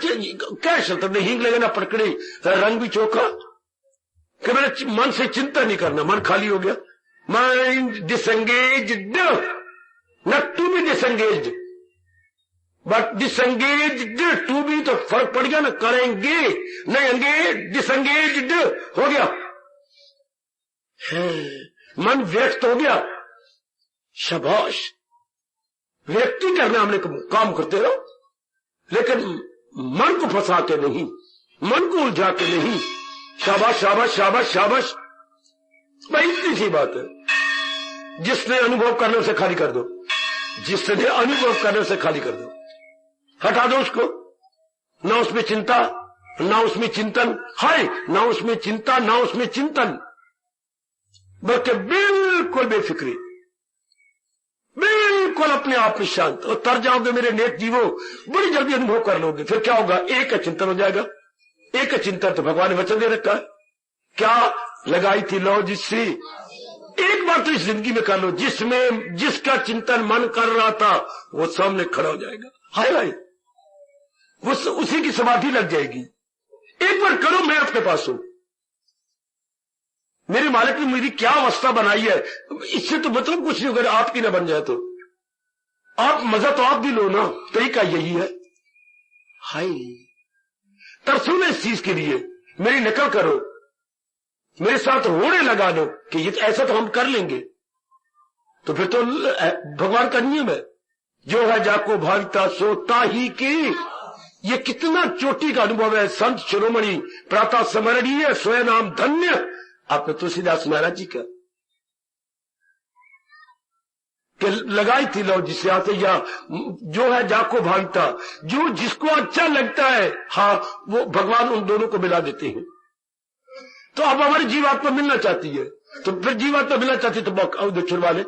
क्या शर्त नहीं हींग लगे ना पकड़े, रंग भी चौका। कि मेरे मन से चिंता नहीं करना, मन खाली हो गया। Mind disengaged, not to be disengaged but disengaged to be. तो फर्क पड़ गया ना, करेंगे नहीं अंगे, डिसंगेज्ड हो गया, मन व्यक्त हो गया। शाबाश, व्यक्ति करना हमने काम करते रहो, लेकिन मन को फंसा के नहीं, मन को उलझा के नहीं। शाबाश शाबाश शाबाश शाबाश। भाई इतनी सी बात है। जिसने अनुभव करने उसे खाली कर दो, जिसने अनुभव करने उसे खाली कर दो, हटा दो उसको। ना उसमें चिंता, ना उसमें चिंतन, हाय, ना उसमें चिंता ना उसमें चिंतन, बल्कि बिल्कुल बेफिक्री, बिल्कुल अपने आप में शांत। और तर जाओगे मेरे नेक जीवो, बड़ी जल्दी अनुभव कर लोगे। फिर क्या होगा, एक का चिंतन हो जाएगा। एक का चिंतन तो भगवान ने वचन दे रखा है, क्या लगाई थी लो जिससे। एक बार तो इस जिंदगी में कर लो, जिसमें जिसका चिंतन मन कर रहा था वो सामने खड़ा हो जाएगा। हाय भाई, वो उसी की समाधि लग जाएगी। एक बार करो, मैं आपके पास हूं। मेरे मालिक ने मेरी क्या अवस्था बनाई है, इससे तो मतलब कुछ नहीं। अगर आपकी ना बन जाए तो आप मजा तो आप भी लो ना, तरीका यही है। हाय, तरसो ना इस चीज के लिए, मेरी नकल करो, मेरे साथ होने लगा दो कि ये ऐसा तो हम कर लेंगे। तो फिर तो भगवान का नियम है, जो है जाको भाविता सोता ही की। ये कितना चोटी का अनुभव है। संत शिरोमणि प्रातः स्मरणीय स्वयं नाम धन्य, आपने तुलसीदास महाराज जी का कि लगाई थी लो जिससे आते, या जो है जाको भाविता, जो जिसको अच्छा लगता है, हाँ, वो भगवान उन दोनों को मिला देते हैं। तो अब हमारी जीवात्मा मिलना चाहती है, तो फिर जीवात्मा मिलना चाहती है तो दक्षिण वाले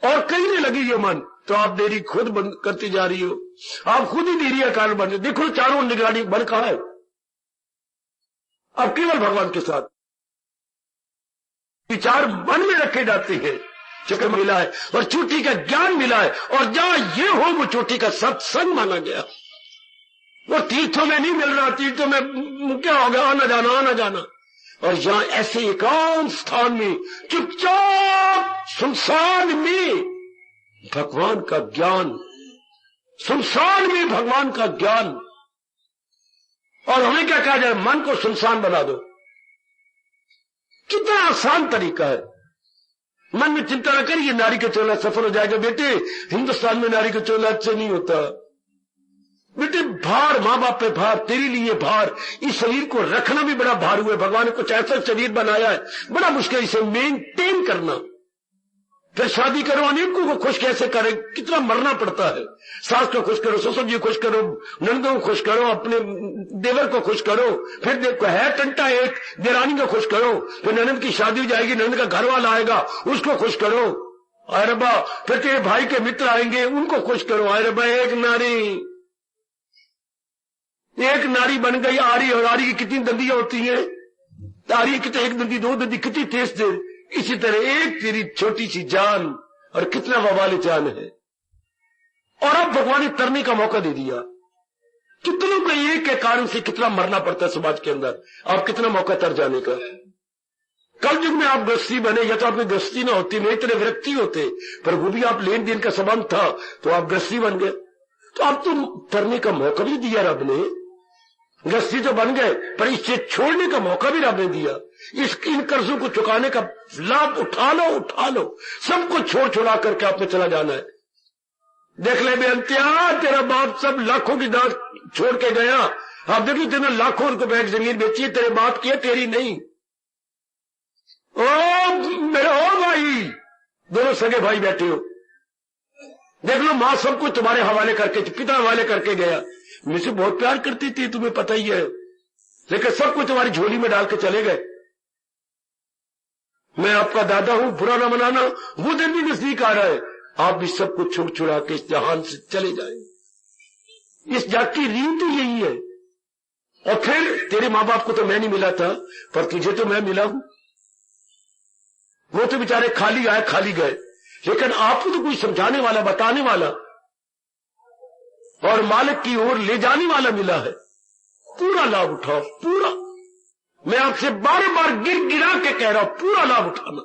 और कहीं नहीं लगी ये मन, तो आप देरी खुद बंद करती जा रही हो। आप खुद ही देरी का कारण बन रहे। देखो चारों निगरानी बन कहा है, अब केवल भगवान के साथ विचार मन में रखे जाते हैं। चक्र मिला है और चोटी का ज्ञान मिला है, और जहां ये हो वो चोटी का सत्संग माना गया। वो तीर्थों में नहीं मिल रहा, तीर्थों में क्या हो गया, आना जाना आना जाना। और यहां ऐसे एकांत स्थान में चुपचाप सुनसान में भगवान का ज्ञान, सुनसान में भगवान का ज्ञान। और हमें क्या कहा जाए, मन को सुनसान बना दो। कितना आसान तरीका है। मन में चिंता न करिए, नारी का चोला सफल हो जाएगा। बेटे, हिंदुस्तान में नारी का चोला अच्छे नहीं होता। बेटे, भार, मां बाप पे भार, तेरे लिए भार, इस शरीर को रखना भी बड़ा भार हुआ है। भगवान ने कुछ ऐसा शरीर बनाया है, बड़ा मुश्किल इसे मेंटेन करना। फिर शादी करो, अनेकों को खुश कैसे करे, कितना मरना पड़ता है। सास को खुश करो, ससुर जी को खुश करो, नंदों को खुश करो, अपने देवर को खुश करो, फिर देखो है टंटा एक देरानी को खुश करो, फिर ननद की शादी हो जाएगी, ननद का घर वाला आएगा, उसको खुश करो। अरे रब्बा, फिर तेरे भाई के मित्र आएंगे, उनको खुश करो। अरे रब्बा, एक नारी बन गई आरी, और आरी की कितनी दंदियां होती हैं, आरी कितने, एक दंदी दो दंदी, कितनी तेज तेज। इसी तरह एक तेरी छोटी सी जान और कितना वबाल जान है। और अब भगवान ने तरने का मौका दे दिया। कितनों को एक के कारण से कितना मरना पड़ता है समाज के अंदर, आप कितना मौका तर जाने का। कल युग में आप गृहस्थी बने, या तो आपकी गृहस्थी ना होती, नहीं इतने व्यक्ति होते, पर वो भी आप लेन देन का संबंध था तो आप गृहस्थी बन गए। तो आप तो तरने का मौका भी दिया रब ने। गृहस्थी तो बन गए, पर इसे छोड़ने का मौका भी रब ने दिया। इन कर्जों को चुकाने का लाभ उठा लो, उठा लो, सबको छोड़ छुड़ा करके आपने चला जाना है। देख ले बेअंतिया, तेरा बाप सब लाखों की दांत छोड़ के गया। आप देख लो, तेने लाखों रुपए बैंक जमीन बेची है, तेरे बाप की है, तेरी नहीं। ओ मेरे ओ भाई, दोनों सगे भाई बैठे हो, देख लो, मां सब कुछ तुम्हारे हवाले करके, पिता हवाले करके गया। मुझसे बहुत प्यार करती थी, तुम्हें पता ही है, लेकिन सब कुछ तुम्हारी झोली में डाल के चले गए। मैं आपका दादा हूं, बुरा ना मनाना, वो दिन भी नजदीक आ रहा है। आप भी सब कुछ छुड़ छुड़ा के इस जहान से चले जाए। इस जात की रीत ही यही है। और फिर तेरे मां बाप को तो मैं नहीं मिला था, पर तुझे तो मैं मिला हूं। वो तो बेचारे खाली आए खाली गए, लेकिन आपको तो कोई समझाने वाला, बताने वाला और मालिक की ओर ले जाने वाला मिला है। पूरा लाभ उठाओ, पूरा। मैं आपसे बार बार गिरा के कह रहा हूं, पूरा लाभ उठाना।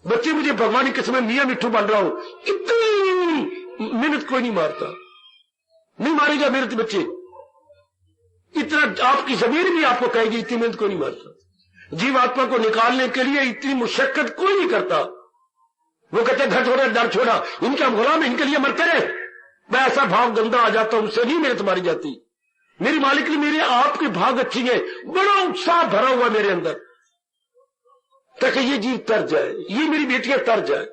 बच्चे मुझे भगवान की कसम मियां मिट्ठू बन रहा हूं, इतनी मेहनत कोई नहीं मारता, नहीं मारेगा मेहनत बच्चे। इतना आपकी जमीन भी आपको कहेगी, इतनी मेहनत कोई नहीं मारता। जीवात्मा को निकालने के लिए इतनी मुशक्कत कोई नहीं करता। वो कहते घर छोड़ा, डर छोड़ा, इनके हम गुलाम, इनके लिए मरते रहे। मैं ऐसा भाव गंदा आ जाता हूं, उससे नहीं मेहनत मारी जाती। मेरी मालिक ने मेरे आपके भाग अच्छी है, बड़ा उत्साह भरा हुआ मेरे अंदर, ताकि ये जीव तर जाए, ये मेरी बेटियां तर जाए।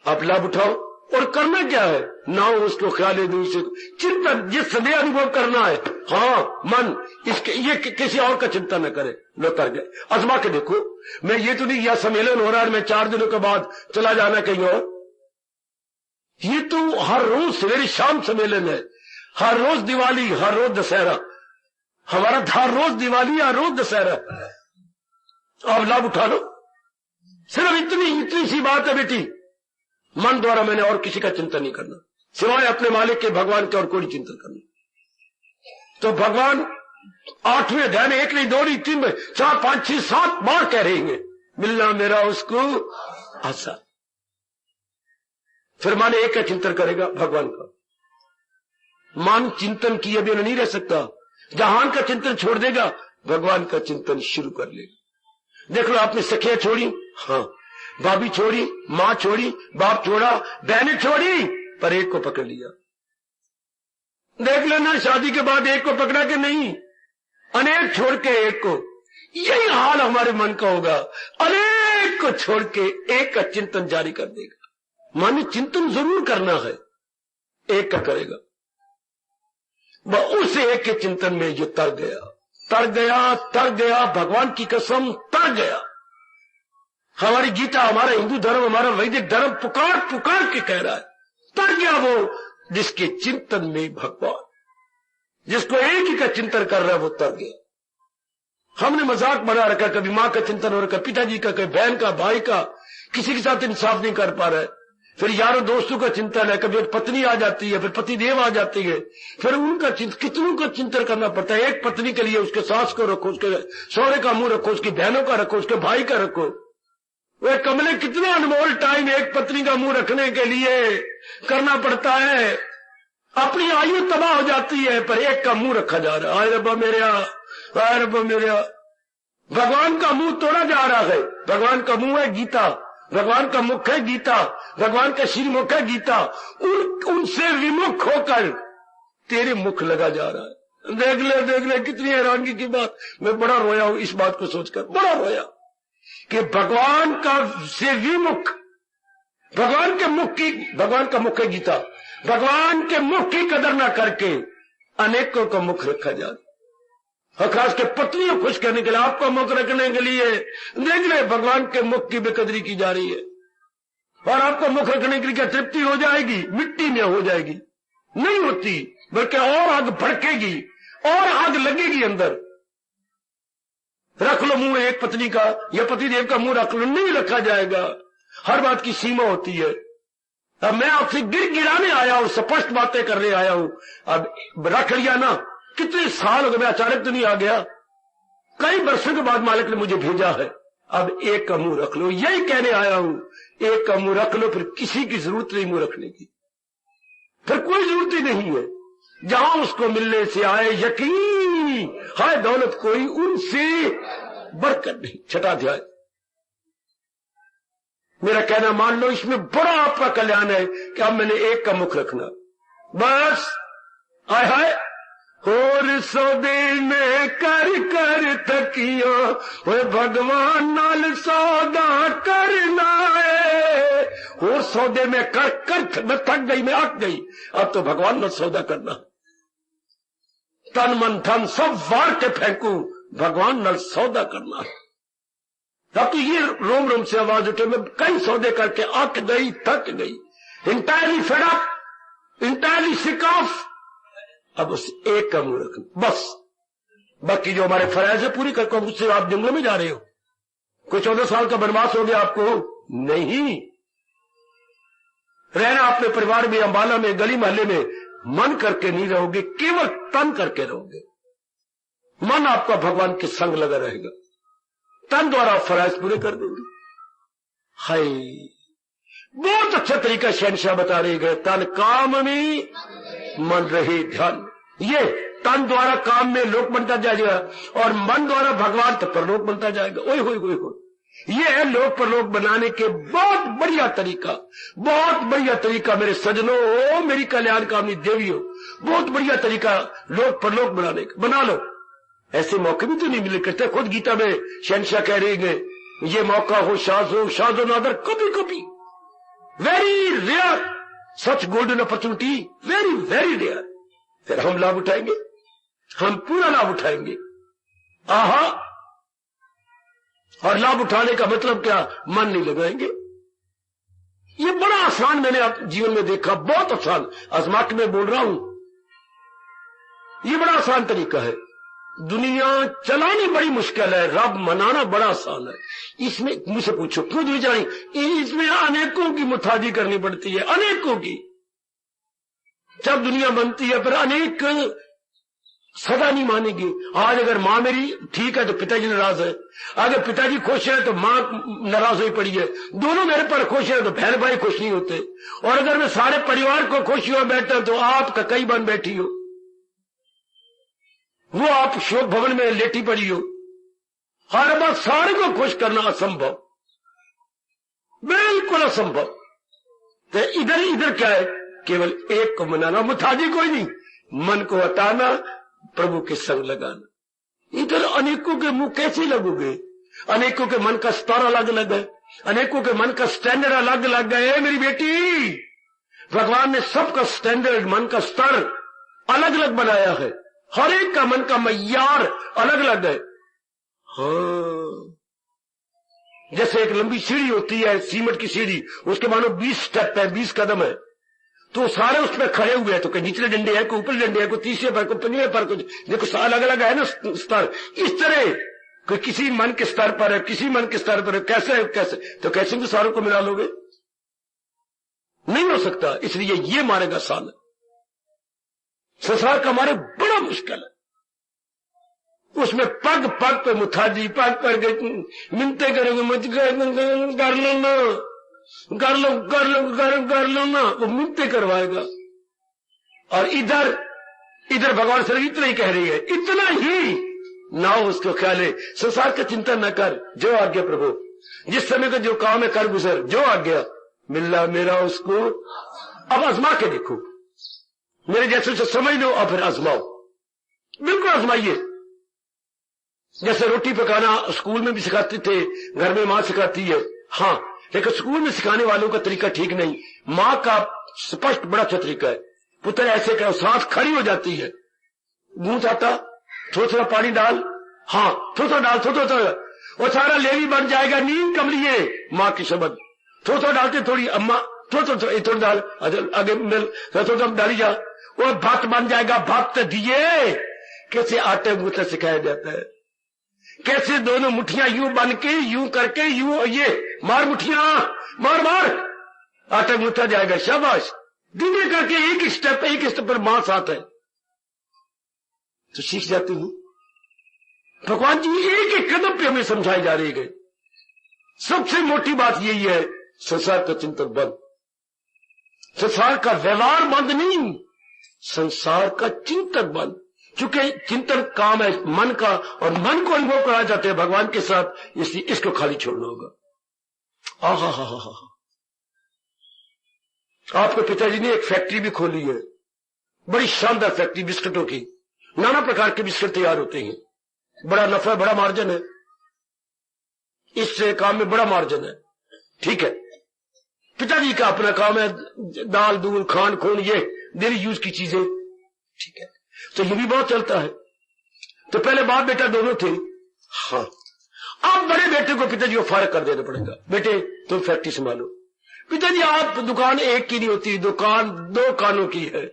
आप लाभ उठाओ। और करना क्या है, ना उसको ख्याल दूसरे चिंतन, ये सदैव अनुभव करना है। हाँ, मन इसके, ये किसी और का चिंता न करे। लो तर गए, आजमा के देखो। मैं ये तो नहीं, यह सम्मेलन हो रहा है, मैं 4 दिनों के बाद चला जाना कहीं और। ये तो हर रोज सवेरे शाम सम्मेलन है, हर रोज दिवाली, हर रोज दशहरा। हमारा हर रोज दिवाली, हर रोज दशहरा। आप लाभ उठा लो। सिर्फ इतनी सी बात है बेटी, मन द्वारा मैंने और किसी का चिंतन नहीं करना, सिवाय अपने मालिक के, भगवान के, और कोई चिंतन करना। तो भगवान 8वें अध्याय में 1 नहीं 2 नहीं 3 में 4 5 6 7 बार कह रहे हैं, मिलना मेरा उसको आशा। फिर माने एक का चिंतन करेगा, भगवान का। मान चिंतन किए बिना नहीं रह सकता। जहान का चिंतन छोड़ देगा, भगवान का चिंतन शुरू कर लेगा। देख लो, आपने सखियां छोड़ी, हाँ, भाभी छोड़ी, मां छोड़ी, बाप छोड़ा, बहनें छोड़ी, पर एक को पकड़ लिया। देख लेना, शादी के बाद एक को पकड़ा के नहीं, अनेक छोड़ के एक को। यही हाल हमारे मन का होगा, अनेक को छोड़ के एक का चिंतन जारी कर देगा। माने चिंतन जरूर करना है, एक का करेगा। वह उस एक के चिंतन में ये तर गया, तर गया, तर गया, भगवान की कसम तर गया। हमारी गीता, हमारा हिंदू धर्म, हमारा वैदिक धर्म पुकार पुकार के कह रहा है, तर गया वो जिसके चिंतन में भगवान, जिसको एक ही का चिंतन कर रहा है, वो तर गया। हमने मजाक बना रखा, कभी मां का चिंतन हो रखा, पिताजी का, कभी बहन का, भाई का, किसी के साथ इंसाफ नहीं कर पा रहा है। फिर यारों दोस्तों का चिंतन है, कभी पत्नी आ जाती है, फिर पति देव आ जाती है, फिर उनका कितनों का चिंतन करना पड़ता है। एक पत्नी के लिए उसके सास को रखो, उसके सौरे का मुंह रखो, उसकी बहनों का रखो, उसके भाई का रखो। वह कमले कितना अनमोल टाइम एक पत्नी का मुंह रखने के लिए करना पड़ता है। अपनी आयु तबाह हो जाती है, पर एक का मुंह रखा जा रहा है। आय रब्बा मेरे, आय रब्बा मेरे, भगवान का मुंह तोड़ा जा रहा है। भगवान का मुंह है गीता, भगवान का मुख है गीता, भगवान का श्रीमुख है गीता। उनसे विमुख होकर तेरे मुख लगा जा रहा है। देख ले कितनी हैरानगी की बात। मैं बड़ा रोया हूं इस बात को सोचकर, बड़ा रोया कि भगवान का से विमुख, भगवान का मुख है गीता, भगवान के मुख की कदर न करके अनेकों का मुख रखा जा रहा है। और खास के पत्नियों खुश करने के लिए, आपका मुख रखने के लिए देख ले भगवान के मुख की बेकदरी की जा रही है। और आपको मुख रखने के लिए क्या तृप्ति हो जाएगी? मिट्टी में हो जाएगी, नहीं होती, बल्कि और आग भड़केगी और आग लगेगी अंदर। रख लो मुंह एक पत्नी का या पति देव का मुंह रख लो, नहीं रखा जाएगा। हर बात की सीमा होती है। अब मैं आपसे गिराने आया हूं, स्पष्ट बातें करने आया हूं। अब रख लिया ना, कितने साल हो गए, मैं अचानक तो नहीं आ गया, कई वर्षों के बाद मालिक ने मुझे भेजा है। अब एक का मुंह रख लो, यही कहने आया हूं। एक का मुंह रख लो, फिर किसी की जरूरत नहीं मुंह रखने की, फिर कोई जरूरत ही नहीं है। जहां उसको मिलने से आए यकीन, हाय दौलत कोई उनसे बढ़कर नहीं। छठा अध्याय। मेरा कहना मान लो, इसमें बड़ा आपका कल्याण है कि अब मैंने एक का मुख रखना बस। आय हाय और सौदे में कर थकियो, वो भगवान नाल सौदा करना है। और सौदे में कर मैं थक गई, मैं अक गई। अब तो भगवान नाल सौदा करना, तन मन धन सब वार के फेंकू, भगवान नाल सौदा करना है। तब तो ये रोम रोम से आवाज उठे, मैं कई सौदे करके अक गई, थक गई, entirely fed up, entirely sick of. अब उस एक का मुंह रखना बस। बाकी जो हमारे फराइज है पूरी करके मुझसे आप जंगलों में जा रहे हो, कोई 14 साल का वनवास हो गया आपको नहीं। रहना अपने परिवार में, अंबाला में, गली मोहल्ले में मन करके नहीं रहोगे, केवल तन करके रहोगे। मन आपका भगवान के संग लगा रहेगा, तन द्वारा फराइज पूरे कर देंगे। हाय बहुत अच्छा तरीका शहनशाह बता रहे गए, तन काम में मन रहे ध्यान। ये तन द्वारा काम में लोक बनता जाएगा और मन द्वारा भगवान तक परलोक बनता जाएगा। ओए होए होए होए, ये है लोक परलोक बनाने के बहुत बढ़िया तरीका, बहुत बढ़िया तरीका मेरे सजनों, ओ मेरी कल्याणकामनी देवियों, बहुत बढ़िया तरीका लोक परलोक बनाने का। बना लो। ऐसे मौके भी तो नहीं मिले करते। खुद गीता में शहनशाह कह रहे हैं, ये मौका हो शाजो नादर, कभी कभी very rare, such golden opportunity, very very rare. फिर हम लाभ उठाएंगे, हम पूरा लाभ उठाएंगे। आहा, और लाभ उठाने का मतलब क्या? मन नहीं लगाएंगे। ये बड़ा आसान मैंने आप जीवन में देखा, बहुत आसान, आजमा के मैं बोल रहा हूं। ये बड़ा आसान तरीका है। दुनिया चलानी बड़ी मुश्किल है, रब मनाना बड़ा आसान है। इसमें मुझसे पूछो क्यों नहीं जानी, इसमें अनेकों की मुताजी करनी पड़ती है, अनेकों की। जब दुनिया बनती है फिर अनेक सदा नहीं मानेगी। आज अगर मां मेरी ठीक है तो पिताजी नाराज है, अगर पिताजी खुश है तो मां नाराज हुई पड़ी है, दोनों मेरे पर खुश है तो बहन भाई खुश नहीं होते। और अगर मैं सारे परिवार को खुश हुआ बैठा तो आप कई बन बैठी हो, वो आप शोक भवन में लेटी पड़ी हो। हर बार सारे को खुश करना असंभव, बिल्कुल असंभव। तो इधर क्या है? केवल एक को मनाना, मुताजी कोई नहीं, मन को हटाना, प्रभु के संग लगाना। इधर अनेकों के मुंह कैसे लगोगे? अनेकों के मन का स्तर अलग अलग है, अनेकों के मन का स्टैंडर्ड अलग अलग है। मेरी बेटी, भगवान ने सबका स्टैंडर्ड, मन का स्तर अलग अलग बनाया है। हर एक का मन का मय्यार अलग अलग है। हाँ, जैसे एक लंबी सीढ़ी होती है, सीमेंट की सीढ़ी, उसके मानो 20 स्टेप है, 20 कदम है, तो सारे उसमें खड़े हुए हैं। तो कोई निचले डंडे है, कोई ऊपर डंडे है, कोई तीसरे पर, कोई पंजवें पर, कुछ देखो अलग अलग है ना स्तर। इस तरह कोई किसी मन के स्तर पर है, किसी मन के स्तर पर है। कैसे तो कैसे भी सारों को मिला लोगे? नहीं हो सकता, इसलिए ये मारेगा आसान है। संसार का मारे बड़ा मुश्किल है। उसमें पग पग पे मुथाजी, पग पर मिनते करोगे, मुझ कर लो ना, कर लो कर लो कर लो ना, वो मिनते करवाएगा। और इधर भगवान सिर्फ इतना ही कह रही है, इतना ही ना उसको ख्याल है। संसार का चिंतन न कर, जो आज्ञा प्रभु, जिस समय का जो काम है कर गुजर, जो आज्ञा मिलना मेरा उसको। अब आजमा के देखो, मेरे जैसे से समझ लो और फिर आजमाओ, बिल्कुल आजमाइए। जैसे रोटी पकाना स्कूल में भी सिखाते थे, घर में मां सिखाती है, हाँ, लेकिन स्कूल में सिखाने वालों का तरीका ठीक नहीं। मां का स्पष्ट बड़ा अच्छा तरीका है, पुत्र ऐसे करो, सांस खड़ी हो जाती है, गूंथ आता, थोड़ा थोड़ा पानी डाल, हाँ थोड़ा डाल, थोड़ा वो सारा लेवी बन जाएगा, नींद कमलिए, मां की शब्द थोड़ा डालते, थोड़ी अम्मा थोड़ा डाल, आगे मिल थोड़ा डाली जा, वो भात बन जाएगा। भक्त दिए कैसे आटे गूंथना सिखाया जाता है, कैसे दोनों मुठियां यूं बन के, यूं करके, यूं ये मार मुठियां, मार मार आटा गूंथा जाएगा। शाबाश, धीरे करके एक स्टेप पर मां साथ है तो सीख जाती हूं। भगवान जी एक एक कदम पे हमें समझाई जा रही है। सबसे मोटी बात यही है, संसार का चिंतन बंद, संसार का व्यवहार बंद नहीं, संसार का चिंतन बंद। क्योंकि चिंतन काम है मन का, और मन को अनुभव कराया जाते हैं भगवान के साथ, इसलिए इसको खाली छोड़ना होगा। आहा, आपके पिताजी ने एक फैक्ट्री भी खोली है, बड़ी शानदार फैक्ट्री बिस्कुटों की, नाना प्रकार के बिस्कुट तैयार होते हैं, बड़ा नफा, बड़ा मार्जिन है, इस काम में बड़ा मार्जिन है, ठीक है। पिताजी का अपना काम है दाल दूध खान खून, ये डेली यूज की चीजें, ठीक है, तो ये भी बहुत चलता है। तो पहले बाप बेटा दोनों थे, हाँ, अब बड़े बेटे को पिताजी को फारग कर देना पड़ेगा, बेटे तुम फैक्ट्री संभालो। पिताजी आप दुकान एक की नहीं होती, दुकान दो कानों की है।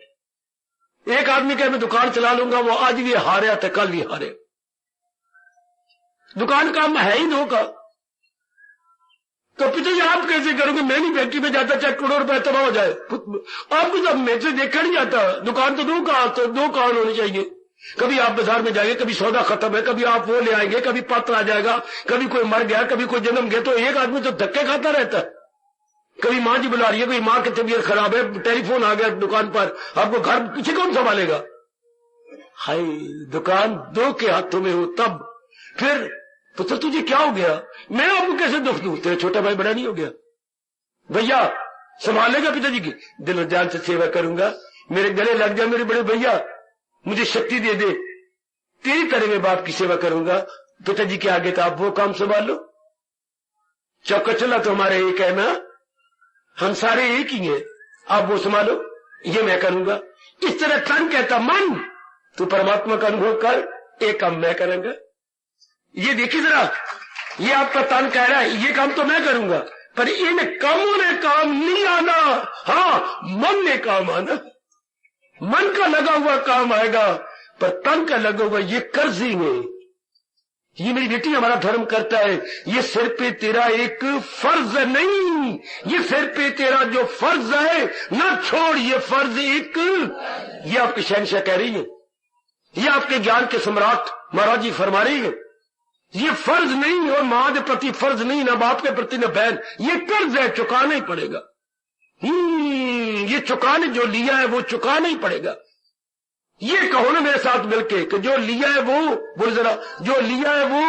एक आदमी कहे मैं दुकान चला लूंगा, वो आज भी हारे तो कल भी हारे। दुकान काम है ही दो का, तो पिताजी आप कैसे करोगे, मैं नहीं फैक्ट्री में जाता चाहे करोड़ रुपए तबाह हो जाए, आपको सब मेरे से देखा नहीं जाता। दुकान तो दो कान होने चाहिए। कभी आप बाजार में जाएंगे, कभी सौदा खत्म है, कभी आप वो ले आएंगे, कभी पत्र आ जाएगा, कभी कोई मर गया, कभी कोई जन्म गया, तो एक आदमी तो धक्के खाता रहता है। कभी मां जी बुला रही है, कोई मां की तबीयत खराब है, टेलीफोन आ गया दुकान पर, आपको घर पीछे कौन संभालेगा। हाय, दुकान दो के हाथों में हो तब। फिर पुत्र तुझे क्या हो गया, मैं आपको कैसे दुख दूं, तेरा छोटा भाई बड़ा नहीं हो गया, भैया संभालेगा पिताजी की, दिल और जान से सेवा करूंगा, मेरे गले लग जाए मेरे बड़े भैया, मुझे शक्ति दे दे, तेरी तरह मैं बाप की सेवा करूंगा। पिताजी के आगे तो आप वो काम संभाल लो, चौका चला तो हमारे एक है ना, हम सारे एक ही हैं, आप वो संभालो, ये मैं करूंगा। इस तरह तन कहता मन तू परमात्मा का अनुभव कर, एक काम मैं करूंगा। ये देखिए जरा, ये आपका तन कह रहा है ये काम तो मैं करूंगा, पर इन कामों ने काम नहीं आना, हाँ मन ने काम आना। मन का लगा हुआ काम आएगा, पर तन का लगा हुआ ये कर्जी में। ये मेरी बेटी हमारा धर्म करता है, ये सिर पे तेरा एक फर्ज नहीं, ये सिर पे तेरा जो फर्ज है ना छोड़, ये फर्ज एक, ये आपकी शहंशाह कह रही है, ये आपके ज्ञान के सम्राट महाराज जी फरमा रही है। ये फर्ज नहीं, और मां के प्रति फर्ज नहीं, ना बाप के प्रति, ना बहन, ये कर्ज है, चुकाना ही पड़ेगा। ये चुकाने जो लिया है वो चुकाना ही पड़ेगा। ये कहो ना मेरे साथ मिलके कि जो लिया है वो, बोल जरा, जो लिया है वो,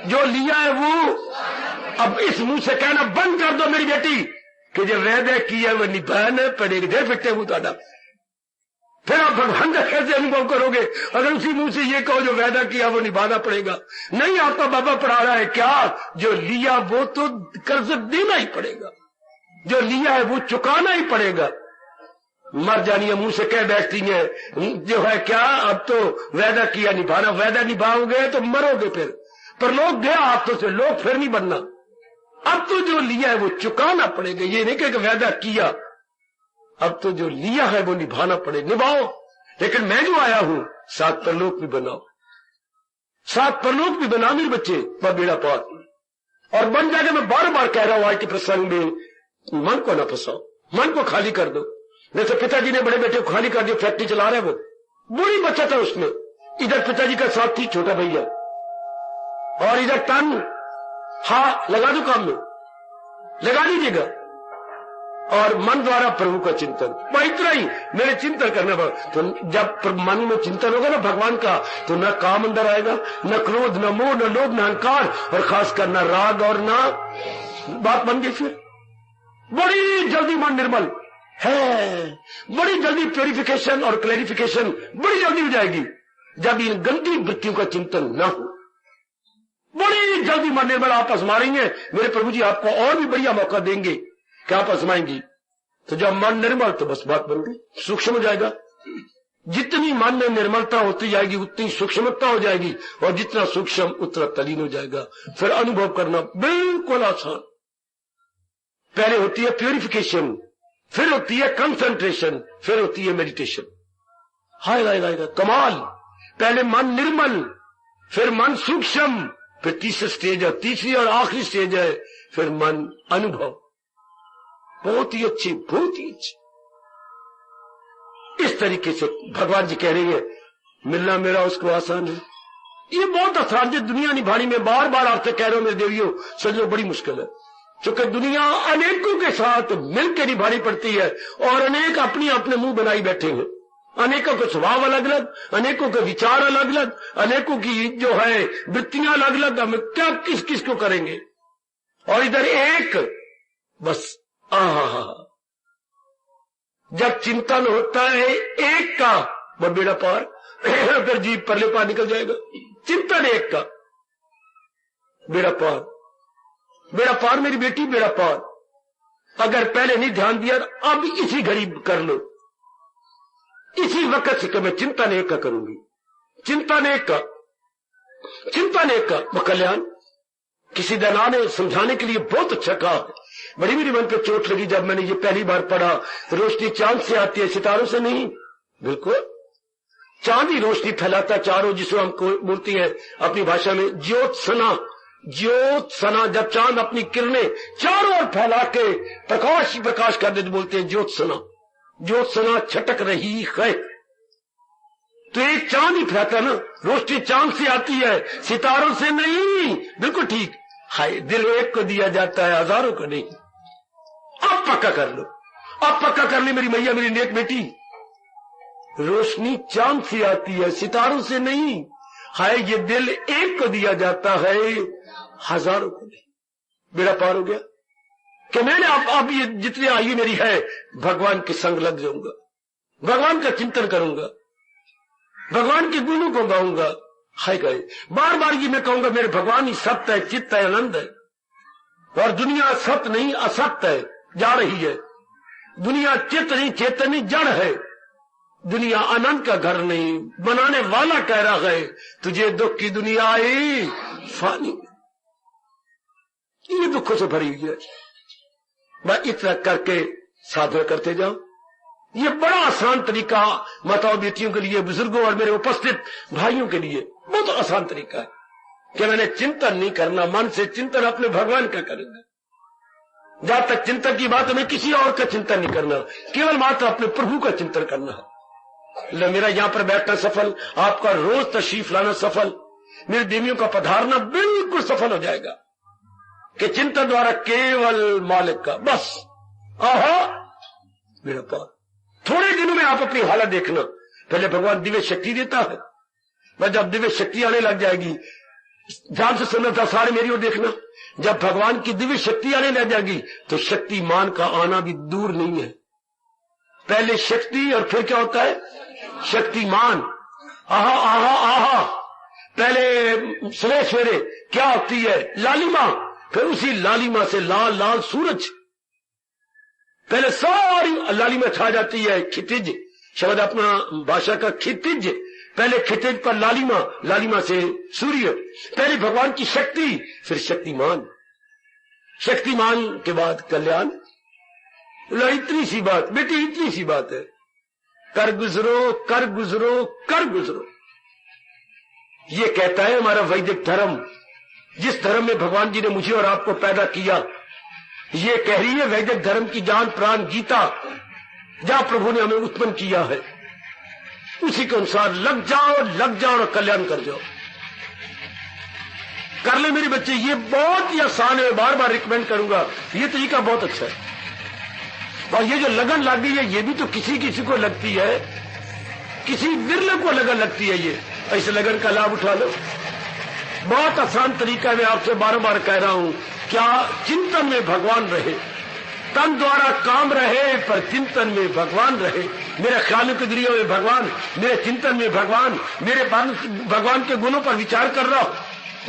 जो लिया है वो। अब इस मुंह से कहना बंद कर दो मेरी बेटी कि जो वादा किया वो निभाना पड़ेगा। दे फिटते हूं दादा, फिर आप भगवान का कैसे अनुभव करोगे अगर उसी मुंह से ये कहो जो वादा किया वो निभाना पड़ेगा। नहीं, आपका बाबा पढ़ा रहा है क्या, जो लिया वो तो कर्ज देना ही पड़ेगा, जो लिया है वो चुकाना ही पड़ेगा। मर जानी है, मुंह से कह बैठती है जो है क्या, अब तो वादा किया निभाना, वादा निभाओगे तो मरोगे फिर, पर लोग गया हाथों से, लोग फिर नहीं बनना। अब तो जो लिया है वो चुकाना पड़ेगा, ये नहीं कि वादा किया, अब तो जो लिया है वो निभाना पड़ेगा। निभाओ, लेकिन मैं जो आया हूं सात परलोक भी बनाओ, सात परलोक भी बना मेरे बच्चे, पर बेड़ा पार। और बन जाके मैं बार बार कह रहा हूं आज के प्रसंग में, मन को ना फंसाओ, मन को खाली कर दो। जैसे पिताजी ने बड़े बेटे को खाली कर दिया, फैक्ट्री चला रहे वो, बुरी बच्चा था उसमें, इधर पिताजी का साथ थी छोटा भैया, और इधर तन, हाँ लगा दो काम में, लगा दीजिएगा, और मन द्वारा प्रभु का चिंतन, भाई इतना ही मेरे चिंतन करने पर। तो जब मन में चिंतन होगा ना भगवान का, तो न काम अंदर आएगा, न क्रोध, न मोह, न लोभ, न अहंकार, और खासकर न राग, और न बात बन गई। फिर बड़ी जल्दी मन निर्मल है, बड़ी जल्दी प्योरिफिकेशन और क्लैरिफिकेशन बड़ी जल्दी हो जाएगी जब इन गंदी वृत्तियों का चिंतन न हो। बड़ी जल्दी मन निर्मल आप आजमाएंगे, मेरे प्रभु जी आपको और भी बढ़िया मौका देंगे कि आप आजमाएंगी। तो जब मन निर्मल तो बस बात बन गई, सूक्ष्म हो जाएगा। जितनी मन में निर्मलता होती जाएगी उतनी सूक्ष्मता हो जाएगी, और जितना सूक्ष्म उतना तलीन हो जाएगा। फिर अनुभव करना बिल्कुल आसान। पहले होती है प्योरिफिकेशन, फिर होती है कंसंट्रेशन, फिर होती है मेडिटेशन। हाय हाय हाय कमाल। पहले मन निर्मल, फिर मन सूक्ष्म, फिर तीसरी स्टेज है, तीसरी और आखिरी स्टेज है फिर मन अनुभव। बहुत ही अच्छी, बहुत ही अच्छी। इस तरीके से भगवान जी कह रहे हैं मिलना मेरा उसको आसान है। ये बहुत आसान है, दुनिया निभानी में बार बार आपसे कह रहा हूं मेरे देवियों, समझो बड़ी मुश्किल है, क्योंकि दुनिया अनेकों के साथ मिलकर निभानी पड़ती है, और अनेक अपनी अपने मुंह बनाई बैठे हैं। अनेकों के स्वभाव अलग अलग, अनेकों के विचार अलग अलग, अनेकों की जो है वृत्तियां अलग अलग। हम क्या किस किस को करेंगे, और इधर एक बस जब चिंतन होता है एक का, वो बेड़ा पार, फिर जीभ परले पार निकल जाएगा। चिंतन एक का, बेड़ा पार, बेड़ा पार मेरी बेटी, बेड़ा पार। अगर पहले नहीं ध्यान दिया अब इसी घड़ी कर लो, इसी वक्त से मैं चिंतन एक का करूंगी, चिंतन एक का, चिंतन एक का। वो कल्याण किसी दना ने समझाने के लिए बहुत अच्छा कहा। बड़ी मेरी मन पे चोट लगी जब मैंने ये पहली बार पढ़ा। रोशनी चांद से आती है, सितारों से नहीं। बिल्कुल चांद ही रोशनी फैलाता चारों, जिसको हम बोलती है अपनी भाषा में ज्योत्सना। ज्योत्सना, जब चांद अपनी किरणें चारों ओर फैला के प्रकाश प्रकाश कर देते बोलते हैं ज्योत्सना। ज्योत्सना छटक रही है, तो एक चांद ही फैलाता ना, रोशनी चांद से आती है, सितारों से नहीं। बिल्कुल ठीक। हाय, दिल एक को दिया जाता है, हजारों को नहीं। अब पक्का कर लो, अब पक्का कर ली मेरी मैया, मेरी नेक बेटी। रोशनी चांद से आती है, सितारों से नहीं। हाय, ये दिल एक को दिया जाता है, हजारों को नहीं। बेड़ा पार हो गया कि मैंने अब ये जितनी आयु मेरी है भगवान के संग लग जाऊंगा, भगवान का चिंतन करूंगा, भगवान के गुणों को गाऊंगा। हाय गए बार बार ये मैं कहूंगा मेरे भगवान ही सत्य है, चित्त है, आनंद है, और दुनिया सत्य नहीं असत्य है, जा रही है। दुनिया चित्त नहीं चेतन नहीं, जड़ है। दुनिया आनंद का घर नहीं, बनाने वाला कह रहा है तुझे दुख की दुनिया आई फानी। ये दुखों से भरी हुई है। मैं इतना करके साधना करते जाओ। ये बड़ा आसान तरीका माताओं बेटियों के लिए, बुजुर्गों और मेरे उपस्थित भाइयों के लिए बहुत आसान तरीका है कि मैंने चिंतन नहीं करना, मन से चिंतन अपने भगवान का करेंगे। जहां तक चिंतन की बात है, मैं किसी और का चिंतन नहीं करना, केवल मात्र अपने प्रभु का चिंतन करना है। मेरा यहां पर बैठना सफल, आपका रोज तशरीफ लाना सफल, मेरी देवियों का पधारना बिल्कुल सफल हो जाएगा कि चिंतन द्वारा केवल मालिक का बस। आहा मेरा पार। थोड़े दिनों में आप अपनी हालत देखना। पहले भगवान दिव्य शक्ति देता है, बस जब दिव्य शक्ति आने लग जाएगी, ध्यान से सुनना था सारे मेरी ओर देखना, जब भगवान की दिव्य शक्ति आने लग जाएगी तो शक्तिमान का आना भी दूर नहीं है। पहले शक्ति और फिर क्या होता है शक्तिमान। आहा आहा आहा। पहले सवेरे सवेरे क्या होती है लालिमा, फिर उसी लालिमा से लाल लाल सूरज। पहले सारी लालिमा छा जाती है, खितिज शब्द अपना भाषा का खितिज। पहले खितिज पर लालिमा, लालिमा से सूर्य, पहले भगवान की शक्ति फिर शक्तिमान, शक्तिमान के बाद कल्याण। इतनी सी बात बेटी, इतनी सी बात है। कर गुजरो कर गुजरो कर गुजरो, ये कहता है हमारा वैदिक धर्म। जिस धर्म में भगवान जी ने मुझे और आपको पैदा किया, ये कह रही है वैदिक धर्म की जान प्राण गीता, जहां प्रभु ने हमें उत्पन्न किया है उसी के अनुसार लग जाओ और कल्याण कर जाओ। कर ले मेरे बच्चे, ये बहुत ही आसान है, बार बार रिकमेंड करूंगा, ये तरीका बहुत अच्छा है। और ये जो लगन लग गई है ये भी तो किसी किसी को लगती है, किसी विरले को लगन लगती है। ये ऐसे लगन का लाभ उठा लो, बहुत आसान तरीका है। मैं आपसे बार बार कह रहा हूं, क्या चिंतन में भगवान रहे, तन द्वारा काम रहे पर चिंतन में भगवान रहे। मेरे ख्यालों के दरिया में भगवान, मेरे चिंतन में भगवान, मेरे भगवान के गुणों पर विचार कर रहा हो,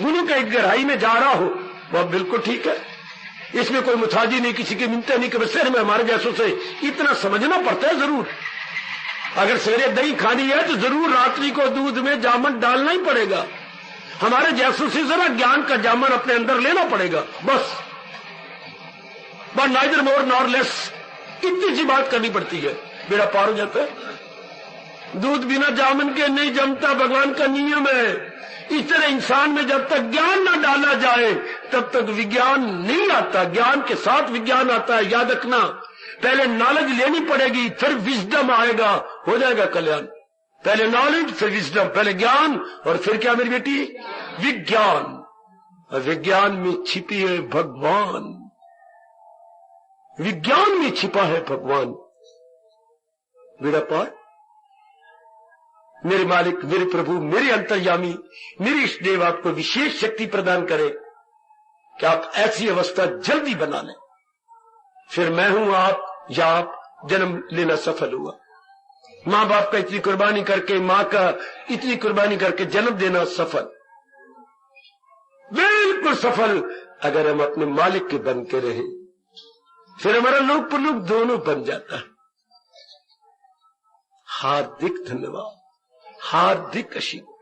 गुणों के गहराई में जा रहा हो, वह बिल्कुल ठीक है। इसमें कोई मुथाजी नहीं, किसी की मिन्नतें नहीं। कि शहर में हमारे जैसों से इतना समझना पड़ता है जरूर। अगर सवेरे दही खानी है तो जरूर रात्रि को दूध में जामन डालना ही पड़ेगा। हमारे जैसों से जरा ज्ञान का जामन अपने अंदर लेना पड़ेगा, बस नाइदर मोर नॉर लेस, इतनी सी बात करनी पड़ती है, बेड़ा पार हो जाता है। दूध बिना जामन के नहीं जमता, भगवान का नियम है। इस तरह इंसान में जब तक ज्ञान न डाला जाए तब तक विज्ञान नहीं आता, ज्ञान के साथ विज्ञान आता है। याद रखना, पहले नॉलेज लेनी पड़ेगी, फिर विजडम आएगा, हो जाएगा कल्याण। पहले नॉलेज, फिर विजडम, पहले ज्ञान और फिर क्या मेरी बेटी, विज्ञान। और विज्ञान में छिपी है भगवान, विज्ञान में छिपा है भगवान। बेड़ा पार। मेरे मालिक, मेरे प्रभु, मेरे अंतर्यामी, मेरे इष्टदेव आपको विशेष शक्ति प्रदान करे कि आप ऐसी अवस्था जल्दी बना लें। फिर मैं हूं आप या आप जन्म लेना सफल हुआ। मां बाप का इतनी कुर्बानी करके, मां का इतनी कुर्बानी करके जन्म देना सफल, बिल्कुल सफल। अगर हम अपने मालिक के बन के रहे फिर हमारा लोक परलोक दोनों बन जाता है। हार्दिक धन्यवाद, हार्दिक आशीर्वाद।